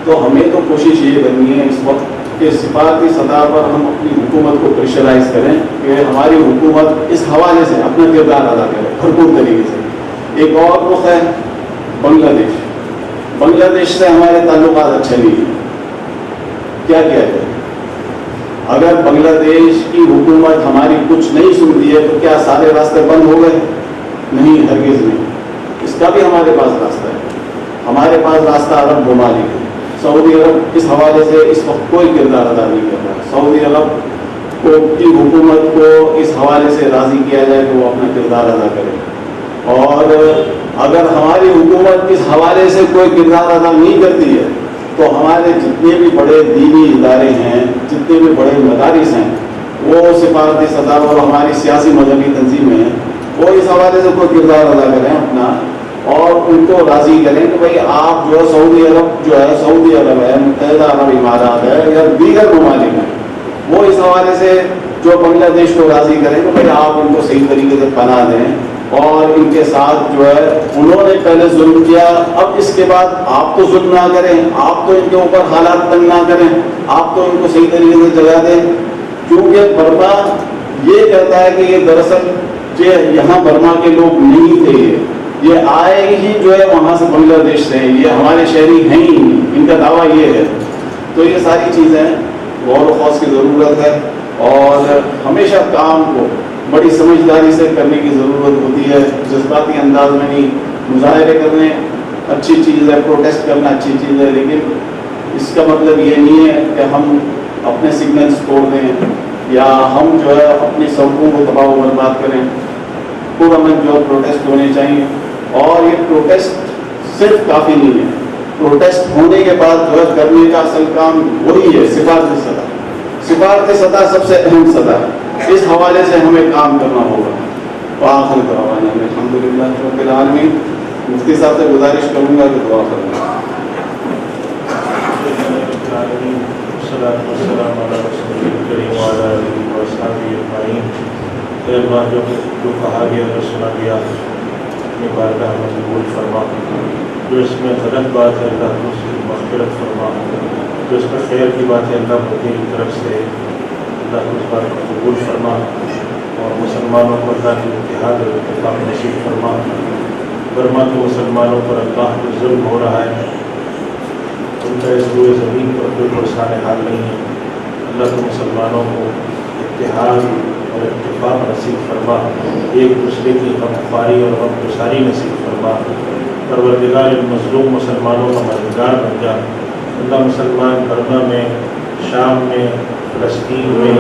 تو ہمیں تو کوشش یہ کرنی ہے اس وقت کہ سفارتی سطح پر ہم اپنی حکومت کو پریشرائز کریں کہ ہماری حکومت اس حوالے سے اپنا کردار ادا کرے بھرپور طریقے سے۔ ایک اور رخ ہے بنگلہ دیش۔ بنگلہ دیش سے ہمارے تعلقات اچھے نہیں ہیں، کیا کیا جائے؟ اگر بنگلہ دیش کی حکومت ہماری کچھ نہیں سنتی ہے تو کیا سارے راستے بند ہو گئے؟ نہیں، ہرگز نہیں۔ اس کا بھی ہمارے پاس راستہ ہے۔ ہمارے پاس راستہ عرب ممالک ہے۔ سعودی عرب اس حوالے سے اس وقت کوئی کردار ادا نہیں کر رہا ہے۔ سعودی عرب کی حکومت کو اس حوالے سے راضی کیا جائے کہ وہ اپنا کردار ادا کرے، اور اگر ہماری حکومت اس حوالے سے کوئی کردار ادا نہیں کرتی ہے تو ہمارے جتنے بھی بڑے دینی ادارے ہیں، جتنے بھی بڑے مدارس ہیں، وہ سفارتی سطح اور ہماری سیاسی مذہبی تنظیمیں ہیں، وہ اس حوالے سے کوئی کردار ادا کریں اپنا، اور ان کو راضی کریں کہ بھائی آپ جو ہے سعودی عرب ہے، متحدہ عرب امارات ہے یا دیگر ممالک ہیں، وہ اس حوالے سے جو بنگلہ دیش کو راضی کریں کہ بھائی آپ ان کو صحیح طریقے سے پناہ دیں، اور ان کے ساتھ جو ہے انہوں نے پہلے ظلم کیا، اب اس کے بعد آپ تو ظلم نہ کریں، آپ تو ان کے اوپر حالات تنگ نہ کریں، آپ تو ان کو صحیح طریقے سے جگہ دیں، کیونکہ برما یہ کہتا ہے کہ یہ دراصل یہاں برما کے لوگ نہیں تھے، یہ آئے ہی جو ہے وہاں سے بنگلہ دیش سے ہیں، یہ ہمارے شہری ہیں ہی نہیں، ان کا دعویٰ یہ ہے۔ تو یہ ساری چیزیں غور و خوض کی ضرورت ہے، اور ہمیشہ کام کو بڑی سمجھداری سے کرنے کی ضرورت ہوتی ہے، جذباتی انداز میں نہیں۔ مظاہرے کرنے اچھی چیز ہے، پروٹیسٹ کرنا اچھی چیز ہے، لیکن اس کا مطلب یہ نہیں ہے کہ ہم اپنے سگنلز توڑ دیں یا ہم جو ہے اپنی سڑکوں کو تباہ و برباد کریں۔ پرامن جو پروٹیسٹ ہونے چاہیے، اور یہ پروٹیسٹ صرف کافی نہیں ہے، پروٹیسٹ ہونے کے بعد جو ہے کرنے کا اصل کام وہی ہے سفارتی سطح۔ سفارتی سطح سب سے اہم سطح ہے، اس حوالے سے ہمیں کام کرنا ہوگا۔ وآخر دعوانا الحمدللہ رب العالمین۔ مفتی صاحب سے گزارش کروں گا کہ دعا کریں۔ جو کہا گیا جو سنا گیا اپنی بارگاہ میں قبول فرما، جو اس میں غلط بات ہے اللہ تو اس کی مغفرت فرما، جو اس میں خیر کی بات ہے اللہ کی طرف سے اللہ اس بات کو قبول فرما، اور مسلمانوں کو اللہ کی اتحاد اور اتفاق نصیب فرما۔ برما کے مسلمانوں پر اللہ کا ظلم ہو رہا ہے، ان کا اس روئے زمین پر کوئی پرسان حال نہیں ہے، اللہ کے مسلمانوں کو اتحاد اور اتفاق نصیب فرما، ایک دوسرے کی غمخواری اور غمگساری نصیب فرما۔ پروردگار ان مظلوم مسلمانوں کا مددگار بن جا۔ اللہ مسلمان برما میں، شام میں، فلسطین میں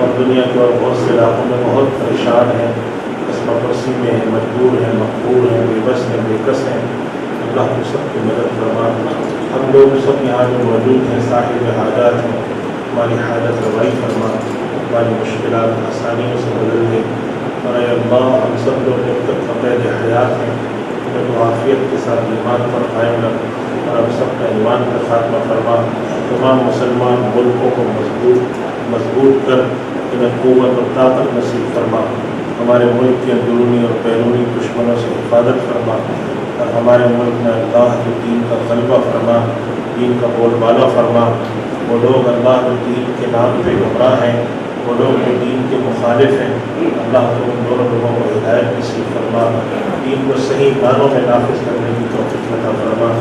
اور دنیا کے اور بہت سے علاقوں میں بہت پریشان ہیں، قسمہ پرسی میں ہیں، مجبور ہیں، مقبول ہیں، بے بس ہیں، بے کس ہیں۔ اللہ کو سب کی مدد فرما۔ ہم لوگ سب یہاں جو موجود ہیں صاحب حاجات ہیں، ہماری حاجت روائی فرما، ہماری مشکلات آسانیوں سے بدل دے، اور اے اللہ ہم سب لوگ جب تک فقید حیات ہیں تو عافیت کے ساتھ ایمان پر قائم رکھ، اور ہم سب کا ایمان کا خاتمہ فرما۔ تمام مسلمان ملکوں کو مضبوط کر انہیں قوت اور طاقت نصیب فرما، ہمارے ملک کے اندرونی اور بیرونی دشمنوں سے حفاظت فرما، اور ہمارے ملک میں اللہ کے دین کا غلبہ فرما، دین کا بول بالا فرما۔ وہ لوگ اللہ کے دین کے نام پہ گمراہ ہیں، وہ لوگ جو دین کے مخالف ہیں، اللہ تو ان دونوں لوگوں کو ہدایت نصیب فرما، دین کو صحیح معنوں میں نافذ کرنے کی توفیق عطا فرما،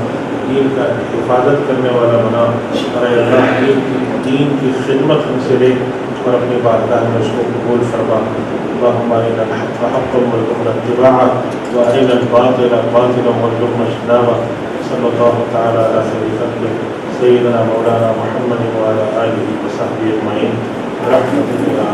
دین کا حفاظت کرنے والا بنا، اور اے اللہ دین کی خدمت ہم سے لے اور اپنی بارگاہ میں اس کو قبول فرما۔ اللہم ارنا الحق حقا وارزقنا اتباعہ وارنا الباطل باطلا وارزقنا اجتنابہ۔ صلی اللہ تعالی علی خیر خلقہ سیدنا مولانا محمد وعلی آلہ وصحبہ اجمعین برحمتک یا